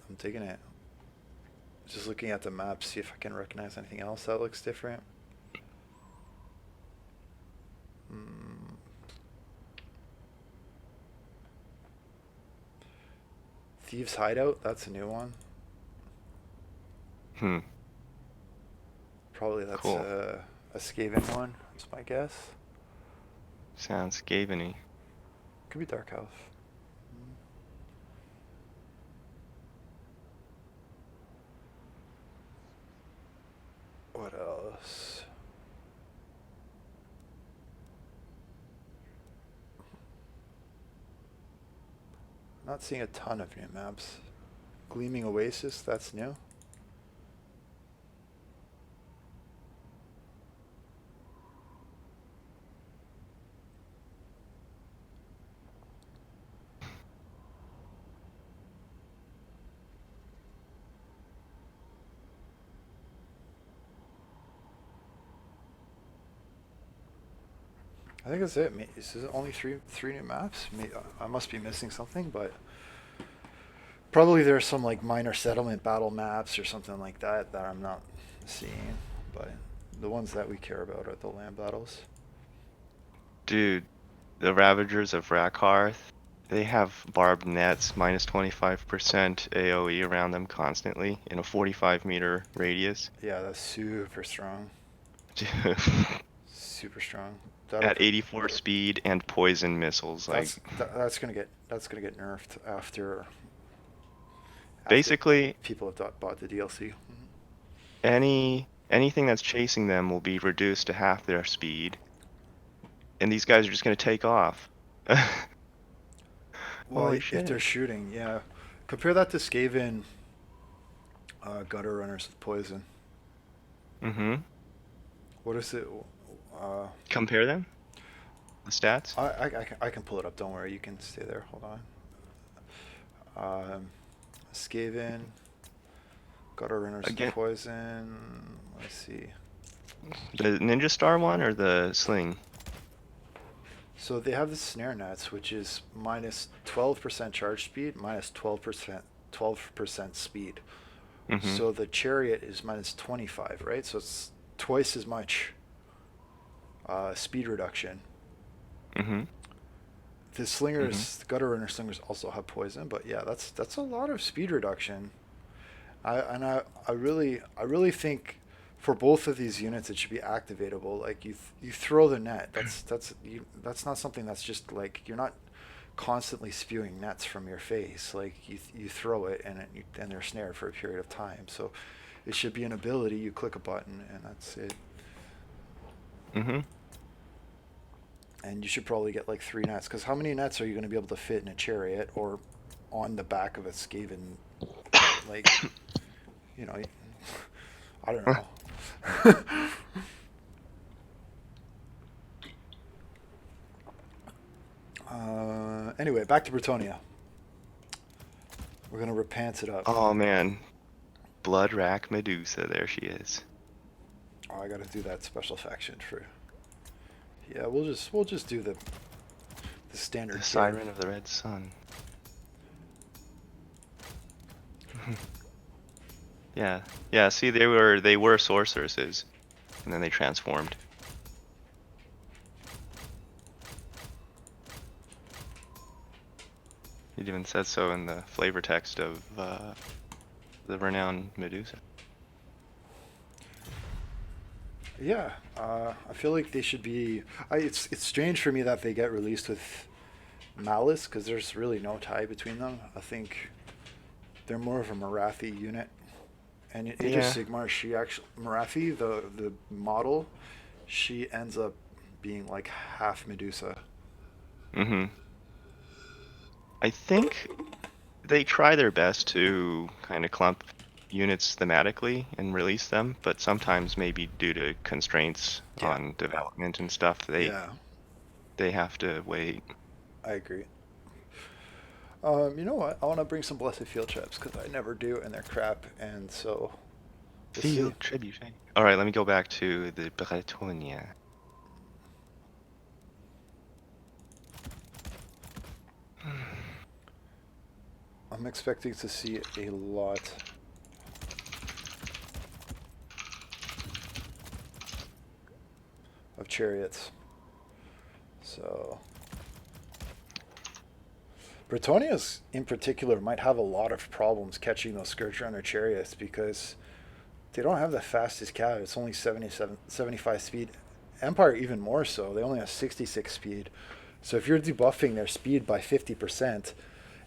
I'm digging it. Just looking at the map, see if I can recognize anything else that looks different. Thieves Hideout, that's a new one. Probably that's Cool. a Skaven one, that's my guess. Sounds Skaven-y. Could be Dark Elf. What else? Not seeing a ton of new maps. Gleaming Oasis, that's new. I think that's it. Is it only three new maps? I must be missing something, but probably there's some like minor settlement battle maps or something like that that I'm not seeing. But the ones that we care about are the land battles. Dude, the Ravagers of Rakarth, they have barbed nets, minus 25% AoE around them constantly in a 45-meter radius. Yeah, that's super strong. Dude. Super strong. At 84 speed and poison missiles, like That's gonna get nerfed after basically people have bought the DLC. anything that's chasing them will be reduced to half their speed, and these guys are just gonna take off. Well, Holy if shit. they're shooting, yeah. Compare that to Skaven gutter runners with poison. Mm-hmm. What is it? Compare them? The stats? I can pull it up. Don't worry. You can stay there. Hold on. Skaven gutter runners with Again. poison. Let's see. The Ninja Star one or the Sling? So they have the snare nets, which is minus 12% charge speed, minus 12% speed. Mm-hmm. So the chariot is minus 25, right? So it's twice as much speed reduction. Mm-hmm. The slingers, the gutter runner slingers also have poison, but yeah, that's a lot of speed reduction. I really think for both of these units it should be activatable. Like you throw the net. That's not something that's just like you're not constantly spewing nets from your face. Like you throw it and they're snared for a period of time. So it should be an ability. You click a button and that's it. Mm-hmm. And you should probably get like 3 nets, because how many nets are you going to be able to fit in a chariot or on the back of a Skaven? Like, I don't know. Anyway, back to Bretonia. We're going to repant it up. Oh man. Blood Rack Medusa, there she is. Oh, I gotta do that special faction for. Yeah, we'll just do the standard. The kit. Siren of the Red Sun. Yeah, yeah. See, they were sorceresses, and then they transformed. It even says so in the flavor text of the renowned Medusa. Yeah, I feel like they should be. It's strange for me that they get released with Malice because there's really no tie between them. I think they're more of a Marathi unit, and Age of Yeah. Sigmar, she actually Marathi, the model, she ends up being like half Medusa. Mm-hmm. I think they try their best to kind of clump units thematically and release them, but sometimes maybe due to constraints Yeah. on development and stuff, Yeah, they have to wait. I agree. You know what? I want to bring some Blessed Field Chips because I never do, and they're crap. And so, we'll see. Field tribute. All right, let me go back to the Bretonia. I'm expecting to see a lot. Of chariots. So Bretonia's in particular might have a lot of problems catching those Scourge Runner chariots because they don't have the fastest cav. It's only 75 speed. Empire even more so. They only have 66 speed. So if you're debuffing their speed by 50%,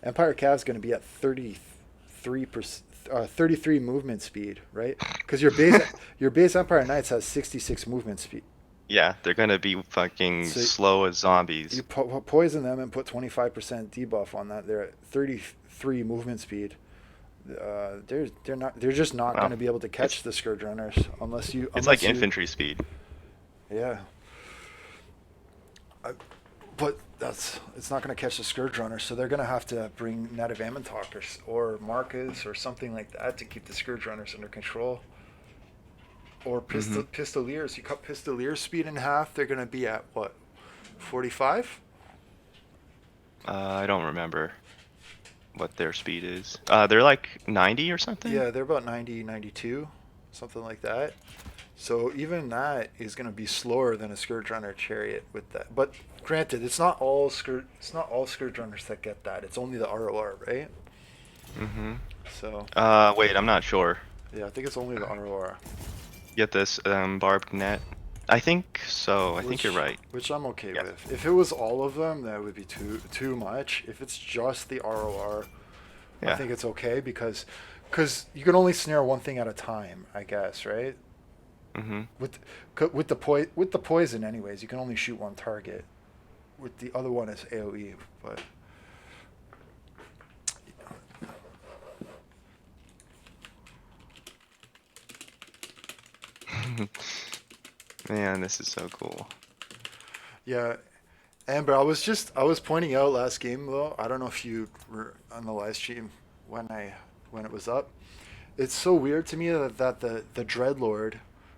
Empire Cav's going to be at 33 movement speed, right? Because your base Empire Knights has 66 movement speed. Yeah, they're gonna be fucking So slow as zombies. You poison them and put 25% debuff on that. They're at 33 movement speed. They're just not Wow. going to be able to catch the Scourge Runners unless you. It's like infantry speed. Yeah. But it's not going to catch the Scourge Runners, so they're going to have to bring Native Ammontalkers or Marcus or something like that to keep the Scourge Runners under control. Or Pistoliers. You cut Pistoliers' speed in half, they're going to be at what? 45? I don't remember what their speed is. They're like 90 or something? Yeah, they're about 90, 92, something like that. So even that is going to be slower than a Scourge Runner chariot with that. But granted, it's not all Scourge Runners that get that. It's only the ROR, right? Mm-hmm. So Wait, I'm not sure. yeah, I think it's only the ROR. Get this, barbed net. I think so. I think you're right. Which I'm okay Yeah. with. If it was all of them, that would be too much. If it's just the ROR, I Yeah. think it's okay because you can only snare one thing at a time, I guess, right? Mm-hmm. With the poison, anyways, you can only shoot one target. With the other one, it's AOE, but. Man, this is so cool. Yeah, Amber, I was pointing out last game though. I don't know if you were on the live stream when it was up. It's so weird to me that the Dreadlord,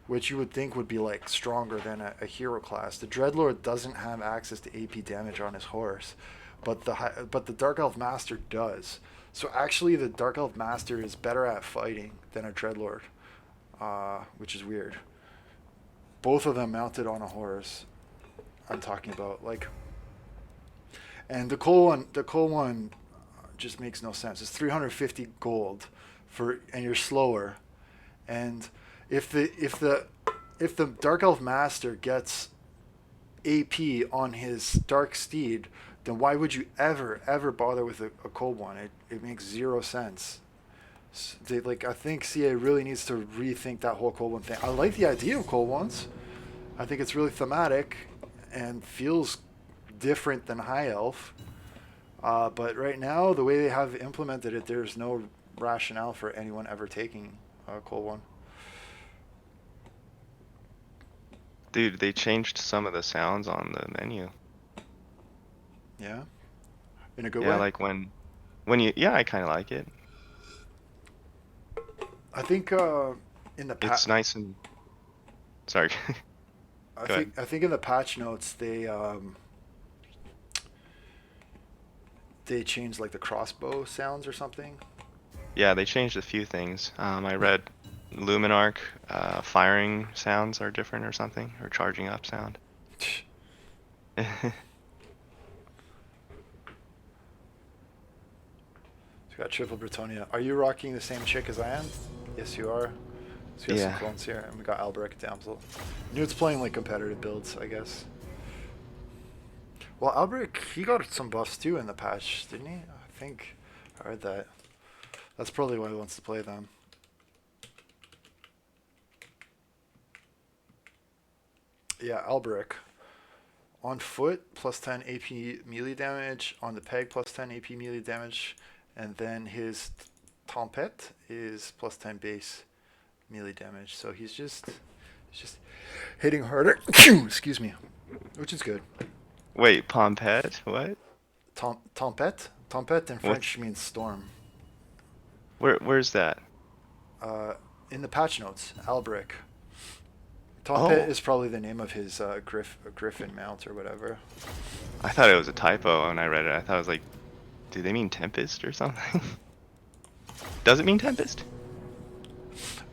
which you would think would be like stronger than a hero class, the Dreadlord doesn't have access to AP damage on his horse, but the Dark Elf Master does. So actually, the Dark Elf Master is better at fighting than a Dreadlord, which is weird. Both of them mounted on a horse. I'm talking about and the coal one just makes no sense. It's 350 gold and you're slower, and if the Dark Elf Master gets AP on his Dark Steed, then why would you ever bother with a cold one? It makes zero sense. I think CA really needs to rethink that whole cold one thing. I like the idea of cold ones. I think it's really thematic and feels different than High Elf. But right now, the way they have implemented it, there's no rationale for anyone ever taking a cold one. Dude, they changed some of the sounds on the menu. Yeah? In a good Yeah, way? like when you, yeah, I kind of like it. I think in the It's nice and Sorry. I Go think in the patch notes they changed like the crossbow sounds or something. Yeah, they changed a few things. I read Luminarch firing sounds are different or something, or charging up sound. So we got triple Bretonia. Are you rocking the same chick as I am? Yes, you are. So we got Yeah. some clones here, and we got Albrecht Damsel. Nude's playing like competitive builds, I guess. Well, Albrecht, he got some buffs too in the patch, didn't he? I think I heard that. That's probably why he wants to play them. Yeah, Albrecht. On foot, plus 10 AP melee damage. On the peg, plus 10 AP melee damage. And then his Tempête is plus 10 base melee damage. So he's just hitting harder. Excuse me. Which is good. Wait, Pompette? What? Tempête? Tempête in French means storm. Where's that? In the patch notes, Albrecht. Tempête Oh. is probably the name of his griffin mount or whatever. I thought it was a typo when I read it. I thought it was like, do they mean Tempest or something? Does it mean Tempest?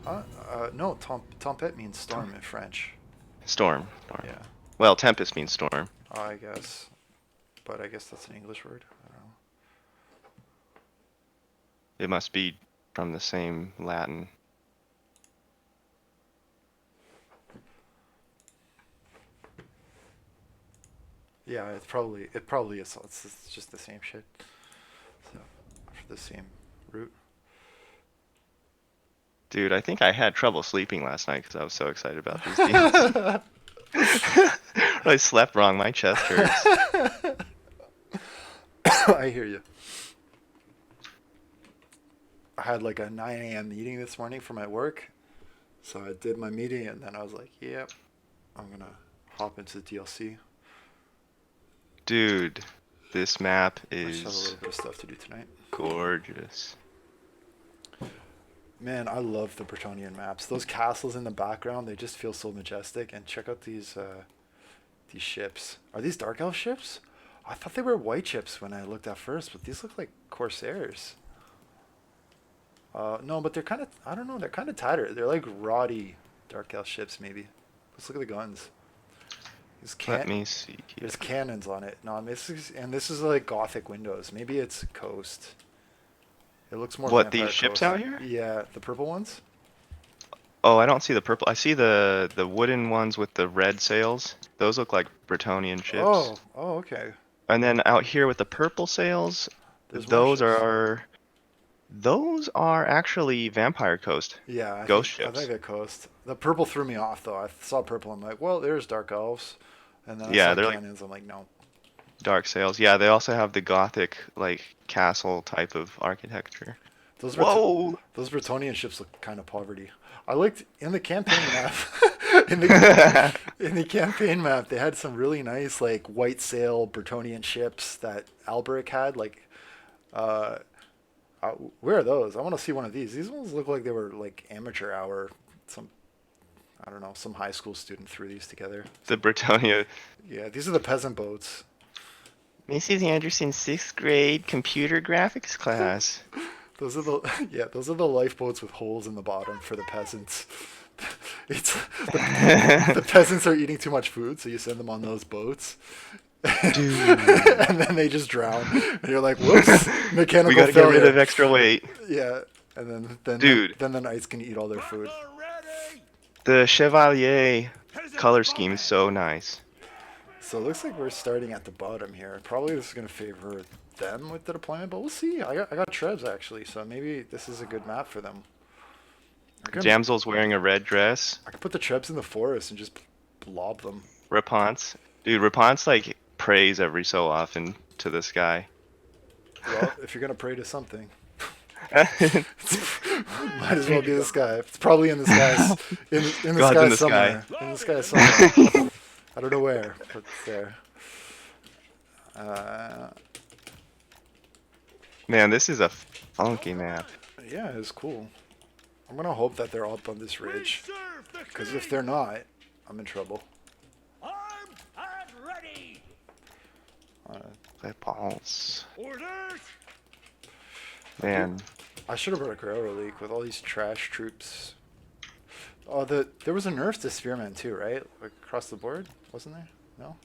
No, Tempête means storm in French. Storm. Yeah, Well, Tempest means storm. I guess. But I guess that's an English word. I don't know. It must be from the same Latin. Yeah, it probably is. It's just the same shit. So, for the same root. Dude, I think I had trouble sleeping last night because I was so excited about these deals. I slept wrong. My chest hurts. I hear you. I had like a 9 a.m. meeting this morning for my work. So I did my meeting and then I was like, yep, I'm going to hop into the DLC. Dude, this map I just have a is little bit of stuff to do tonight. gorgeous. Man, I love the Bretonian maps. Those castles in the background, they just feel so majestic. And check out these ships. Are these Dark Elf ships? I thought they were white ships when I looked at first, but these look like Corsairs. No, but they're kind of, I don't know, they're kind of tighter. They're like Roddy Dark Elf ships, maybe. Let's look at the guns. Let me see. There's cannons on it. No, this is like Gothic windows. Maybe it's Coast. It looks more. What, Vampire these ships Coast. out here? Yeah, the purple ones. Oh, I don't see the purple. I see the wooden ones with the red sails. Those look like Bretonian ships. Oh, okay. And then out here with the purple sails, There's more those ships. are actually Vampire Coast. Yeah, Ghost I ships. think a Coast. The purple threw me off though. I saw purple. I'm like, well, there's Dark Elves, and then I Yeah, saw they're like- cannons. I'm like, no. Dark sails. Yeah, they also have the Gothic like castle type of architecture. Those Whoa! those Bretonian ships look kind of poverty. I looked in the campaign map. in the campaign map, they had some really nice like white sail Bretonian ships that Albrecht had. Like, where are those? I want to see one of these. These ones look like they were like amateur hour. I don't know, some high school student threw these together. The Bretonia. Yeah, these are the peasant boats. Mrs. Anderson's 6th grade computer graphics class. Those are the lifeboats with holes in the bottom for the peasants. It's the peasants are eating too much food, so you send them on those boats. Dude. And then they just drown. And you're like, whoops, mechanical We gotta get failure. rid of extra weight. Yeah, and then Dude. then the knights can eat all their food. Ready! The Chevalier color scheme is so nice. So it looks like we're starting at the bottom here. Probably this is gonna favor them with the deployment, but we'll see. I got Trebs actually, so maybe this is a good map for them. Damsel's wearing a red dress. I could put the Trebs in the forest and just blob them. Rapunzel. Dude, Rapunzel like prays every so often to the sky. Well, if you're gonna pray to something, might as well be the sky. It's probably in the skies. In the God's sky in the somewhere. In the sky somewhere. I don't know where, but it's there. Man, this is a funky map. Yeah, it's cool. I'm gonna hope that they're up on this ridge, Serve the because if they're not, I'm in trouble. Armed and ready. Play balls. Orders. Man, I should have brought a Guerrero League with all these trash troops. Oh, there was a nerf to Spearman too, right? Like across the board, wasn't there? No.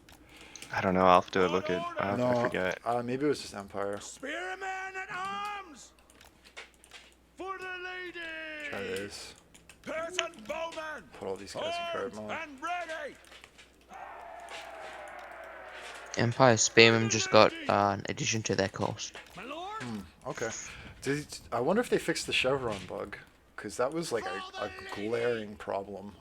I don't know. I'll have to look at. I No. forget. Maybe it was just Empire. Spearmen at arms. For the lady. Try this. Peasant bowmen. Put all these guys in card Armed mode. and ready. Empire Spearmen just got an addition to their cost. My lord. Okay. I wonder if they fixed the chevron bug, because that was like a glaring problem.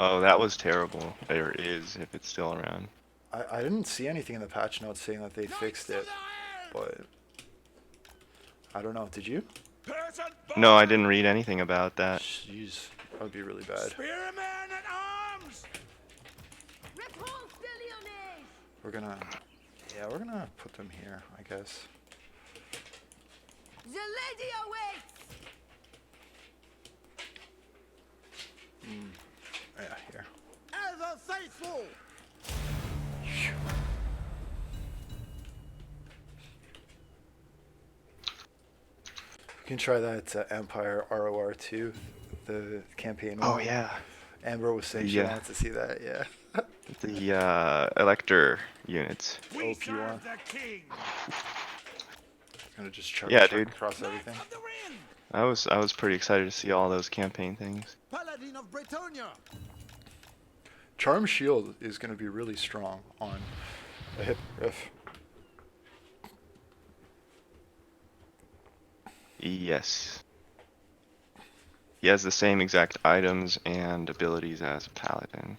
Oh, that was terrible. There is, if it's still around. I didn't see anything in the patch notes saying that they fixed it, but I don't know. Did you? Peasant No, I didn't read anything about that. Jeez, that would be really bad. Spearmen at arms. Repulse the Lyonnais! We're gonna put them here, I guess. The lady awaits! Yeah, here. Ever faithful. We can try that Empire ROR2, the campaign. Oh one. yeah, Amber was saying she Yeah. wanted to see that. Yeah. the elector units. We OP one. serve the king. Gonna just charge Yeah, dude. across everything. Of the Ring. I was pretty excited to see all those campaign things. Paladin of Bretonia. Charm Shield is gonna be really strong on a hip riff. Yes. He has the same exact items and abilities as a paladin.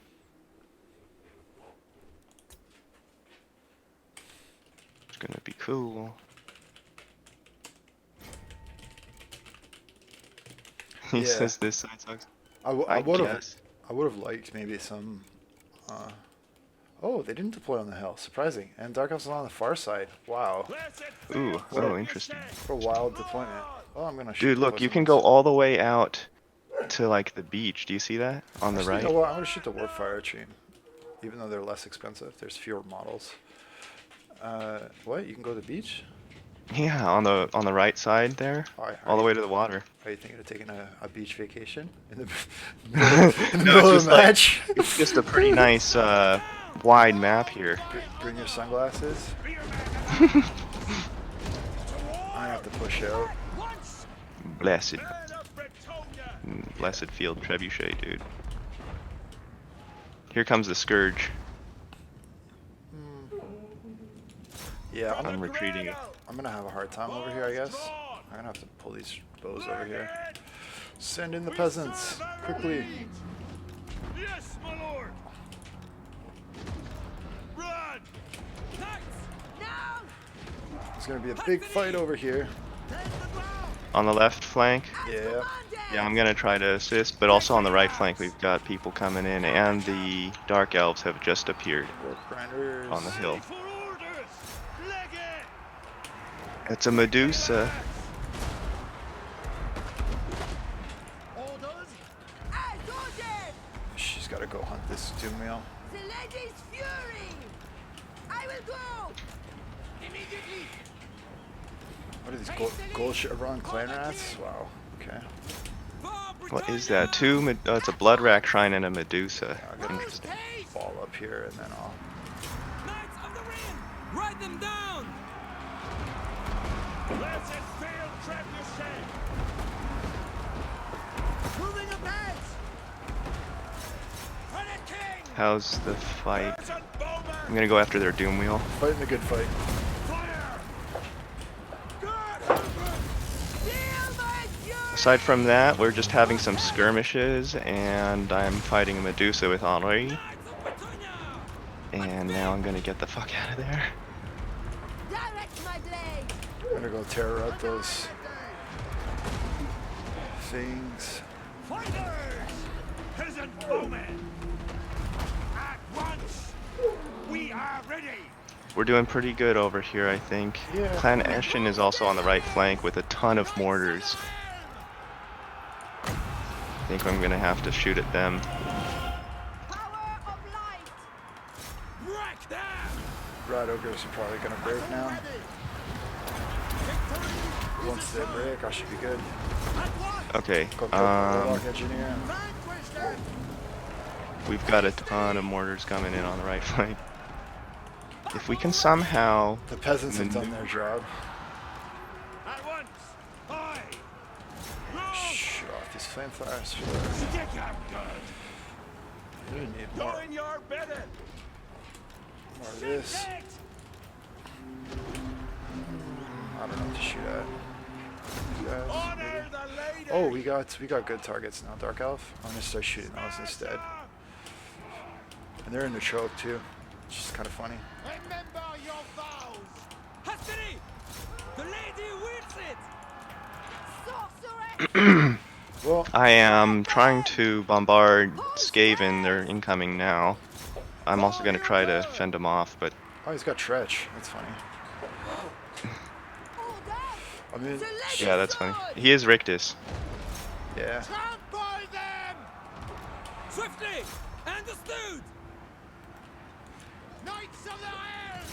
It's gonna be cool. He Yeah. says this side sucks. I I would have. guess. I would have liked maybe some. Oh, they didn't deploy on the hill. Surprising. And Dark Elves is on the far side. Wow. Ooh, What oh, a- interesting. For a wild deployment. Oh, I'm gonna shoot. Dude, the look, you can Wisdoms. go all the way out to like the beach. Do you see that on the Actually, right? you know what? I'm gonna shoot the Warfire team. Even though they're less expensive, there's fewer models. What? You can go to the beach? Yeah, on the right side there, all the way to the water. Are you thinking of taking a beach vacation in the No, middle of just the like- match? It's just a pretty nice wide map here. Bring your sunglasses. I have to push out. Blessed, Men of Bretonia. blessed field trebuchet, dude. Here comes the scourge. Yeah, I'm retreating. I'm gonna have a hard time over here, I guess. I'm gonna have to pull these bows over here. Send in the peasants, quickly. Yes, my lord. Run. Now! There's gonna be a big fight over here. Take the ground. On the left flank, Yeah. yeah, I'm gonna try to assist, but also on the right flank, we've got people coming in, and the dark elves have just appeared Warp grinders. on the hill. For orders. Leg it. It's a Medusa. Orders. As ordered! She's gotta go hunt this doom wheel. The lady's fury! I will go! Immediately! What are these gold chevron clan rats? Wow. Okay. What is that? It's a blood rack shrine and a Medusa. I'll get Interesting. a ball up here and then I'll. Knights of the Ring! Write them down! Blessed field trebuchet. Moving ahead. For the king. How's the fight? Peasant I'm bowmen. gonna go after their doom wheel. Fighting a good fight. Fire. Good. Feel my fury! Aside from that, we're just having some skirmishes, and I'm fighting a Medusa with Henri. Knights of Bretonia! And now I'm gonna get the fuck out of there. Direct my blade! I'm gonna go tear out those things. Fighters. Peasant bowmen. At once. We are ready. We're doing pretty good over here, I think. Yeah. Clan Eshin is also on the right flank with a ton of mortars. I think I'm gonna have to shoot at them. Power Rat ogres are probably gonna break now. Once they break, I should be good. Okay. Go kill the Warlock Engineer. We've got a ton of mortars coming in on the right flank. If we can somehow The peasants have done their job. At once. Aye. Shoot off these flamethrowers. Stick 'em good. We need more, Join your bidding. more of this. I don't know what to shoot at. You guys, Honor maybe? the lady. Oh, we got good targets now. Dark Elf. I'm gonna start shooting those instead. And they're in the choke too, which is kind of funny. Remember your vows. Hastily! The lady wills it! Sorcerer! Well, I am trying to bombard Skaven. They're incoming now. I'm also going to try to fend them off, but oh, he's got Tretch. That's funny. I mean, yeah, that's funny. He is Rictus. yeah. Trample them. Swiftly! Understood! Knights of the Iron.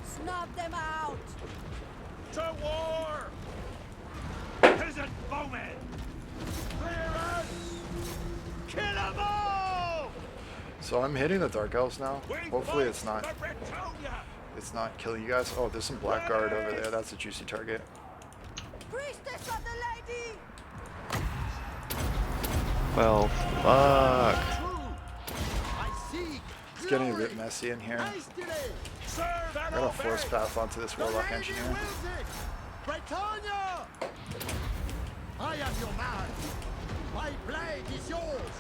Snub them out! To war. Peasant bowmen. Clearance. Kill 'em all. So I'm hitting the Dark Elves now. We Hopefully fight it's not. for Bretonnia. It's not killing you guys. Oh, there's some Blackguard over there. That's a juicy target. Priestess of the lady! Well, fuck. I seek. It's getting a bit messy in here. Hastily. Serve I and got a obey. force path onto this The Warlock lady Engineer. wills it. Britannia! I am your man. My blade is yours.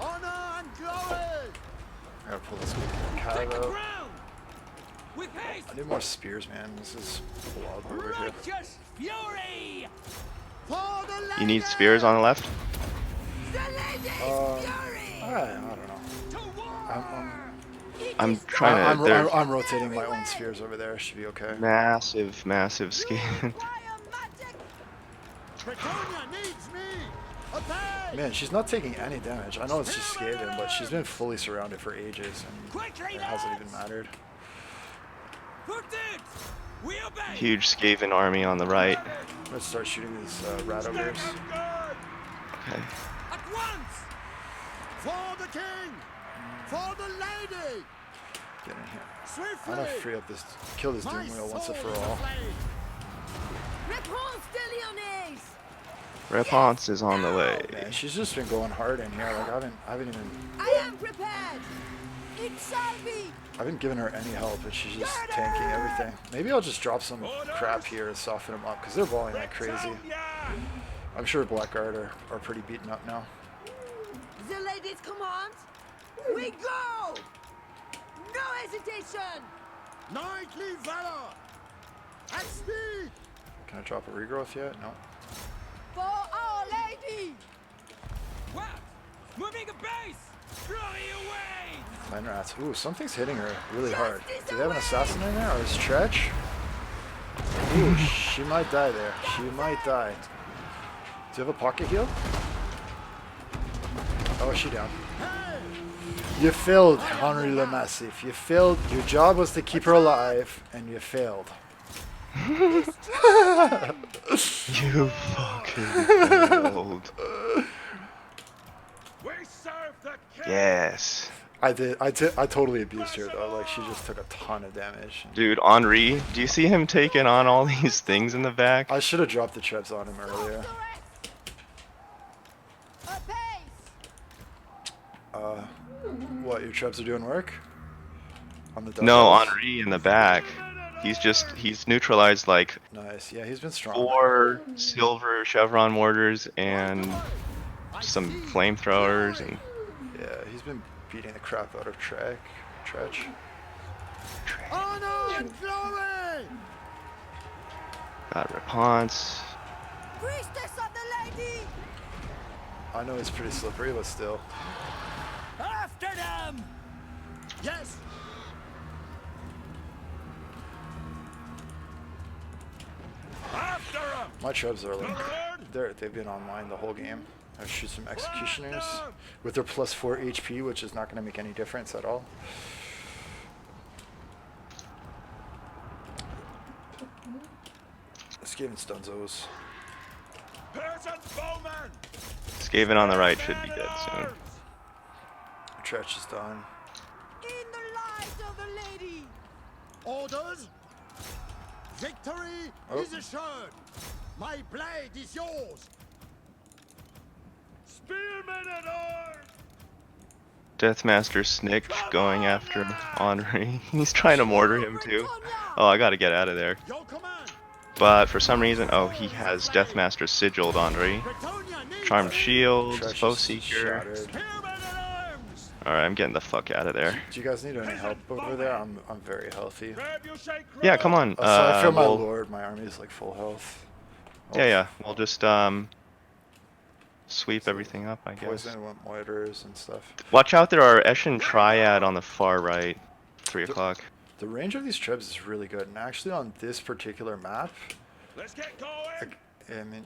Honor and glory. I gotta pull this Take the Cav out. ground! With haste! I need more spears, man. This is blood over here. Righteous fury! For the lady. You need spears on the left? The lady's fury! I don't know. To war! I'm trying I'm, to. They're I'm rotating my own spears over there. Should be okay. massive, massive Skaven. Require magic! Britannia needs me. Obey. Man, she's not taking any damage. I know it's just Skaven, but she's been fully surrounded for ages, and Quickly, it hasn't even lads! mattered. Put it! We obey! Huge Skaven army on the right. Let's start shooting these rat ogres. Okay. At once! For the king. For the lady. Get in here. Swiftly. I'm gonna free up this, kill this My Doom Wheel once and for soul is all. aflame. Réponse de Lyonnaise! Reponse is on the way. Man, she's just been going hard in here. Like I haven't even, I am prepared! It shall be! I haven't given her any help, and she's just tanking everything. Maybe I'll just drop some crap here to soften them up, because they're balling like crazy. Britannia. I'm sure Blackguard are pretty beaten up now. The lady's command! We go! No hesitation! Knightly valor. At speed. Can I drop a regrowth yet? No. For our lady! What? Moving a base! Glory away! 9 rats. Ooh, something's hitting her really hard. Do they have an assassin in there, or is Tretch? Ooh, she might die there. She might die. Do you have a pocket heal? Oh, is she down? You failed, Henri Le Massif. You failed. Your job was to keep her alive, and you failed. You fucking failed. We serve the king. Yes. I totally abused her though. Like, she just took a ton of damage. Dude, Henri, do you see him taking on all these things in the back? I should have dropped the trebs on him earlier. A pace! What, your trebs are doing work? On the Dark No, Elves? Henri in the back. He's neutralized like Nice. Yeah, he's been strong. 4 silver chevron mortars and some flamethrowers and Yeah, he's been beating the crap out of Tretch. Honor and glory. got Reponse. Priestess of the lady! I know he's pretty slippery, but still. After them! Yes. After him. My trebs are like, Lord. they've been online the whole game. I'll shoot some executioners with their +4 HP, which is not going to make any difference at all. Skaven Stunzos. Peasant bowman! Skaven on the right should be dead soon. Tretch is done. In the light of the lady! Orders? Victory Oh. is assured! My blade is yours! Spearmen at arms! Deathmaster Snick going after Henri. He's trying to mortar him too. Oh, I gotta get out of there. Your command! But for some reason, oh, he has Deathmaster sigiled Henri. Bretonia needs Charmed Shield, Tretch Foe is Seeker. shattered. Spearmen at arms! Alright, I'm getting the fuck out of there. Do you guys need any help over there? I'm very healthy. Grab your shake Yeah, come on. Oh, so I feel my we'll- lord. My army is like full health. Yeah. We'll just sweep everything up, I guess. Poison with mortars and stuff. Watch out, there are Eshin Triad on the far right. 3 o'clock. The range of these trebs is really good, and actually on this particular map, Let's get going! I mean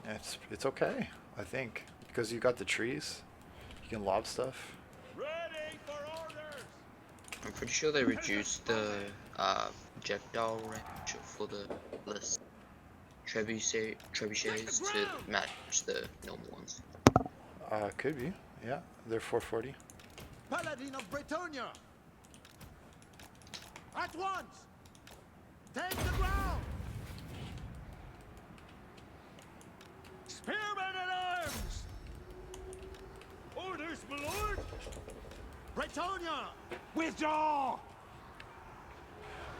it's okay. I think because you got the trees, you can lob stuff. Ready for orders! I'm pretty sure they reduced the projectile range for the less trebuchets to match the normal ones. Could be. Yeah, they're 440. Paladin of Bretonia! At once! Take the ground! Spearmen at arms! Orders, my lord! Bretonia! Withdraw!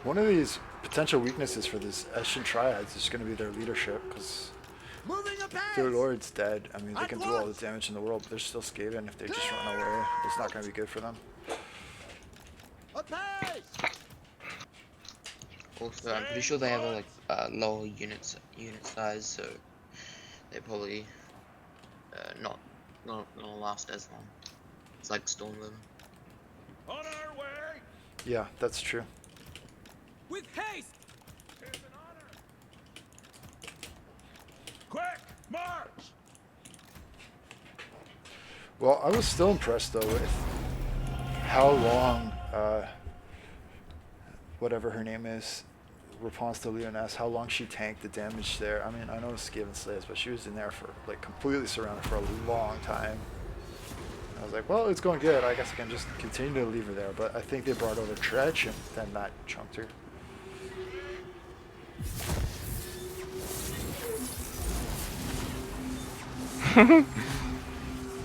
One of these potential weaknesses for this Eshin Triads is going to be their leadership, because Moving apace! their lord's dead. I mean, they At can do all the once! damage in the world, but they're still Skaven. If they just run away, it's not going to be good for them. Apace! Also, I'm pretty sure they have a lower unit size, so they probably not gonna last as long. It's like Stormliver. On our way! Yeah, that's true. With haste! Tis an honor! Quick, march! Well, I was still impressed though with how long, whatever her name is, Rapunzel de Lyonesse, how long she tanked the damage there. I mean, I know it's Skaven Slays, but she was in there for like completely surrounded for a long time. I was like, well, it's going good. I guess I can just continue to leave her there. But I think they brought over Tretch, and then that chunked her.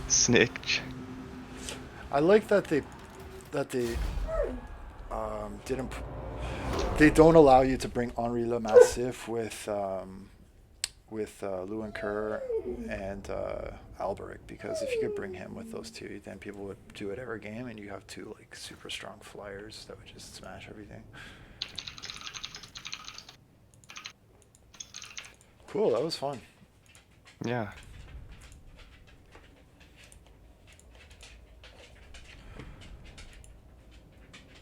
Snick. I like that they didn't. They don't allow you to bring Henri Le Massif with Lewin Kerr and Alberic, because if you could bring him with those two, then people would do it every game, and you have two like super strong flyers that would just smash everything. Cool, that was fun. Yeah.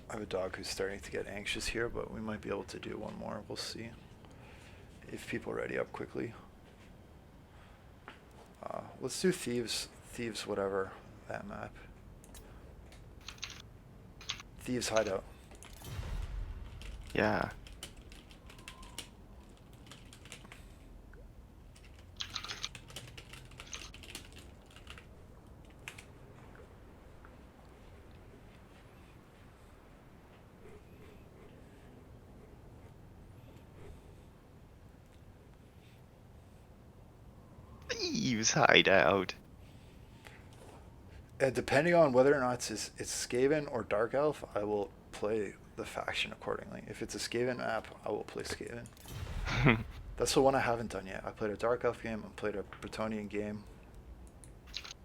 I have a dog who's starting to get anxious here, but we might be able to do one more. We'll see if people ready up quickly. Let's do Thieves whatever, that map. Thieves Hideout. Yeah. Thieves Hideout. And depending on whether or not it's Skaven or Dark Elf, I will play the faction accordingly. If it's a Skaven map, I will play Skaven. That's the one I haven't done yet. I played a Dark Elf game, I played a Bretonian game.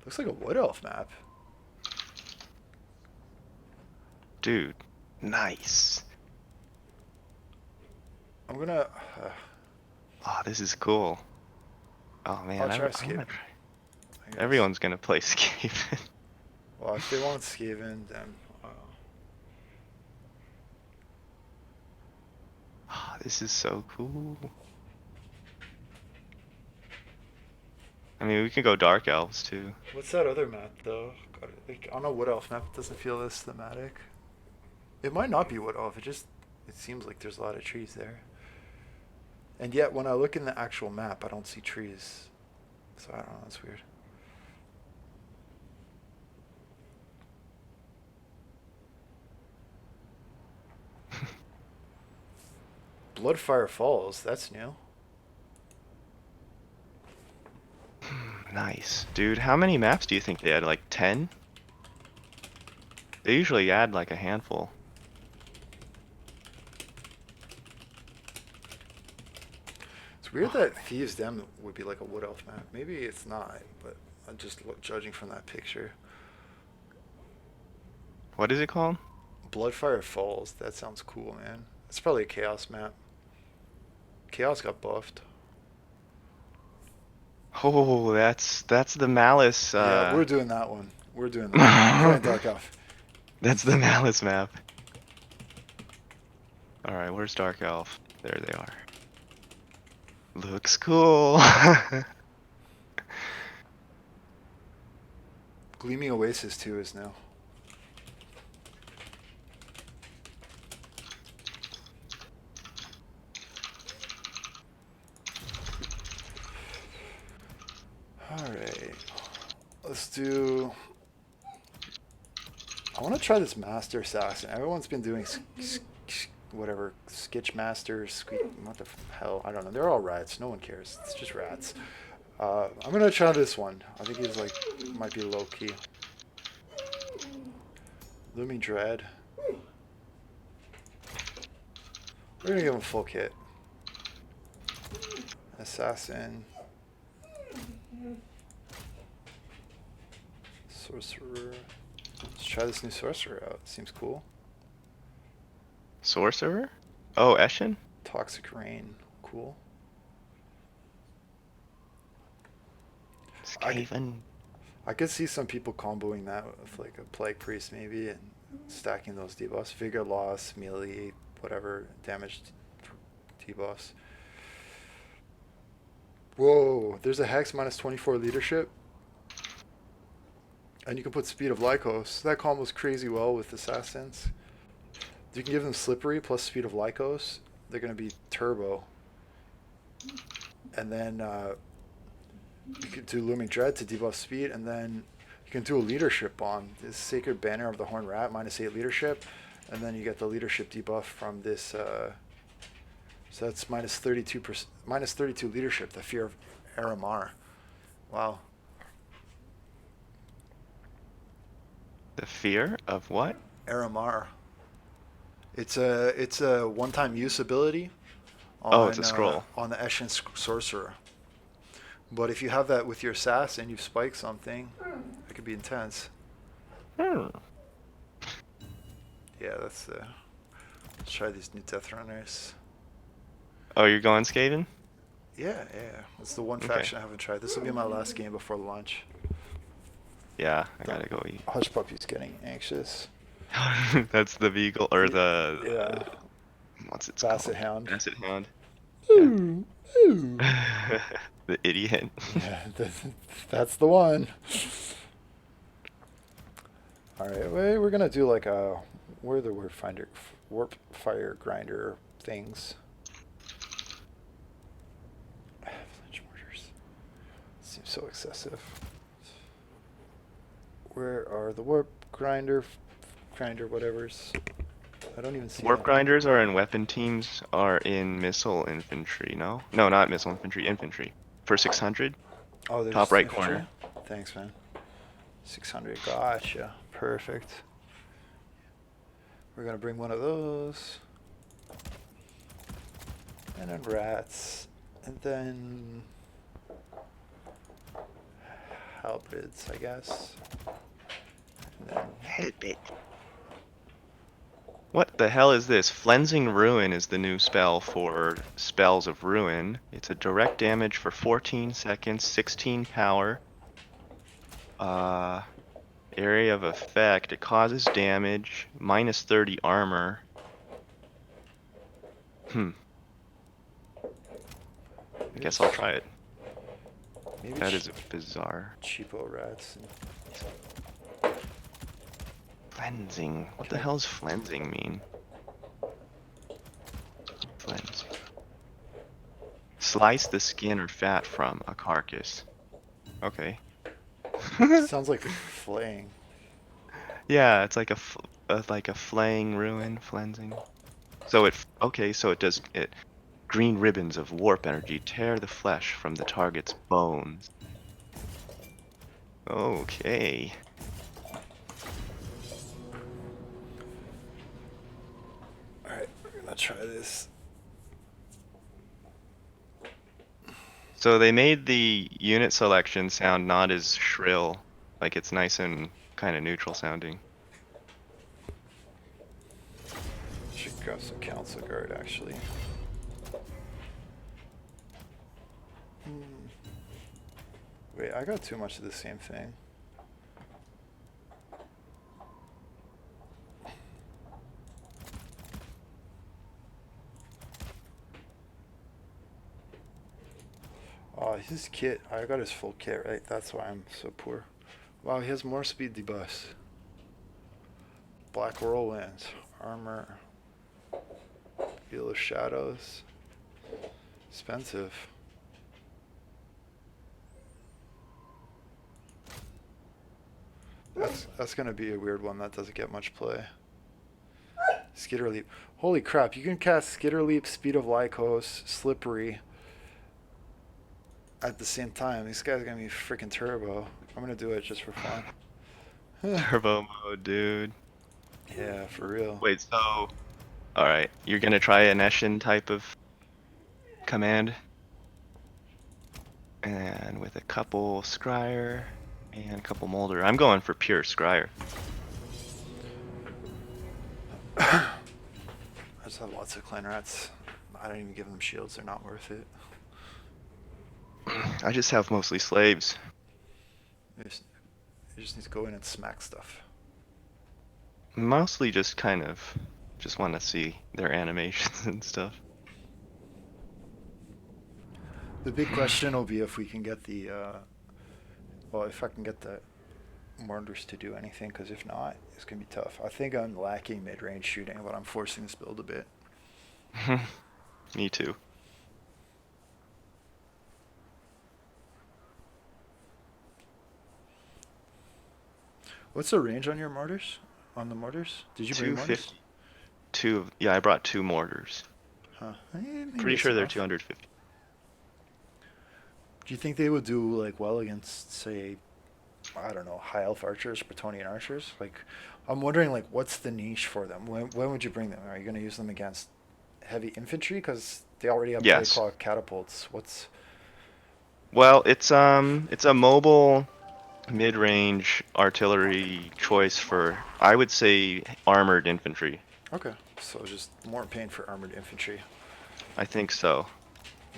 Looks like a Wood Elf map. Dude, nice. I'm gonna... Oh, this is cool. Oh man, I'll try I'm Skaven. gonna I guess. everyone's gonna play Skaven. Well, if they want Skaven, then... Oh, this is so cool. I mean, we can go Dark Elves too. What's that other map though? God, like, on a Wood Elf map, it doesn't feel as thematic. It might not be Wood Elf. It seems like there's a lot of trees there. And yet, when I look in the actual map, I don't see trees. So I don't know. That's weird. Bloodfire Falls. That's new. Nice. Dude, how many maps do you think they had? Like 10? They usually add like a handful. It's weird that Thieves' Den would be like a Wood Elf map. Maybe it's not, but I'm just judging from that picture. What is it called? Bloodfire Falls. That sounds cool, man. It's probably a Chaos map. Chaos got buffed. Oh, that's the Malice. Yeah, we're doing that one. We're doing that. We're playing Dark Elf. That's the Malice map. Alright, where's Dark Elf? There they are. Looks cool. Gleaming Oasis 2 is new. Alright. Let's do... I want to try this Master Assassin. Everyone's been doing whatever, Skitch Masters, Squeak, what the hell, I don't know. They're all rats. No one cares. It's just rats. I'm going to try this one. I think he's like, might be low key. Looming Dread. We're going to give him full kit. Assassin. Sorcerer. Let's try this new Sorcerer out. Seems cool. Sorcerer? Oh, Eshin? Toxic Rain. Cool. Skaven. I could see some people comboing that with like a Plague Priest maybe and stacking those debuffs. Vigor loss, melee, whatever, damage debuffs. Whoa, there's a Hex minus 24 leadership. And you can put Speed of Lycos. That combos crazy well with Assassins. You can give them Slippery plus Speed of Lycos. They're going to be turbo. And then you can do Looming Dread to debuff speed, and then you can do a leadership bomb. This Sacred Banner of the Horned Rat, minus 8 leadership, and then you get the leadership debuff from this. So that's minus 32%, minus 32 leadership. The Fear of Aramar. Wow. The fear of what? Aramar. It's a one-time use ability. Oh, it's a scroll. On the Eshin Sorcerer. But if you have that with your assassin, you spike something, it could be intense. Hmm. Yeah, that's the... Let's try these new Death Runners. Oh, you're going Skaven? Yeah. It's the one Okay. faction I haven't tried. This will be my last game before launch. Yeah, I gotta go eat. Hush Puppy's getting anxious. That's the Beagle, or the... Yeah. What's it Basset called? Hound. Basset Hound. Ooh, ooh. The idiot. Yeah, that's the one. Alright, we're gonna do like a... Where are the warp fire grinder things? Avalanche mortars. Seems so excessive. Where are the warp grinder whatevers? I don't even see Warp them. grinders are in weapon teams, are in missile infantry, no? No, not missile infantry, infantry. For 600? Oh, there's Top right infantry? corner. Thanks, man. 600, gotcha. Perfect. We're gonna bring one of those. And then rats. And then... halberds, I guess. And then... Help. What the hell is this? Flensing Ruin is the new spell for Spells of Ruin. It's a direct damage for 14 seconds, 16 power. Area of effect. It causes damage, minus 30 armor. I guess I'll try it. Maybe That is bizarre. cheapo rats. Flensing. What the hell does flensing mean? Flensing. Slice the skin or fat from a carcass. Okay. Sounds like flaying. Yeah, it's like like a flaying ruin, flensing. So so it does it. Green ribbons of warp energy tear the flesh from the target's bones. Okay. Alright, we're gonna try this. So they made the unit selection sound not as shrill, like it's nice and kind of neutral sounding. Should grab some Council Guard actually. Wait, I got too much of the same thing. Oh, his kit, I got his full kit, right? That's why I'm so poor. Wow, he has more speed debuffs. Black Whirlwind, armor, Veil of Shadows. Expensive. That's gonna be a weird one that doesn't get much play. Skitter Leap. Holy crap, you can cast Skitter Leap, Speed of Lycos, Slippery at the same time. This guy's gonna be freaking turbo. I'm gonna do it just for fun. Turbo mode, dude. Yeah, for real. Wait, so... Alright, you're gonna try an Eshin type of command? And with a couple Scryer and a couple Molder. I'm going for pure Scryer. I just have lots of clan rats. I don't even give them shields, they're not worth it. I just have mostly slaves. You just need to go in and smack stuff. Mostly just kind of... just want to see their animations and stuff. The big question will be if we can get the, well, if I can get the mortars to do anything, because if not, it's going to be tough. I think I'm lacking mid-range shooting, but I'm forcing this build a bit. Me too. What's the range on your mortars? On the mortars? Did you bring mortars? 250. Yeah, I brought 2 mortars. Huh. Maybe Pretty it's sure they're enough. 250. Do you think they would do like well against, say, I don't know, high elf archers, Bretonnian archers? Like, I'm wondering like what's the niche for them? When would you bring them? Are you going to use them against heavy infantry? Because they already have Yes. Blade Claw catapults. What's Well, it's a mobile mid-range artillery choice for, I would say, armored infantry. okay? So just more pain for armored infantry. I think so,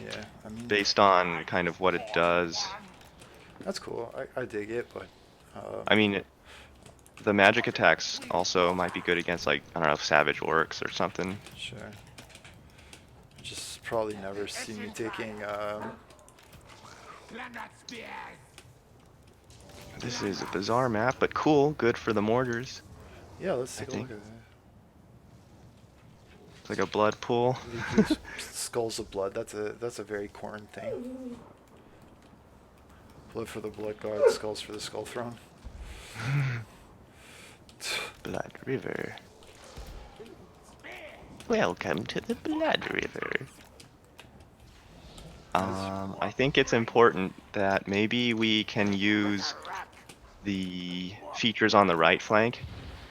Yeah, I mean based on kind of what it does. that's cool. I dig it, but I mean, the magic attacks also might be good against, like, I don't know, savage orcs or something. sure. Just probably never see me taking. This is a bizarre map, but cool, good for the mortars. Yeah, let's take a look think. at that. It's like a blood pool. These Skulls of Blood. That's a very corn thing. Blood for the Blood God, skulls for the Skull Throne. Blood River. Welcome to the Blood River. I think it's important that maybe we can use the features on the right flank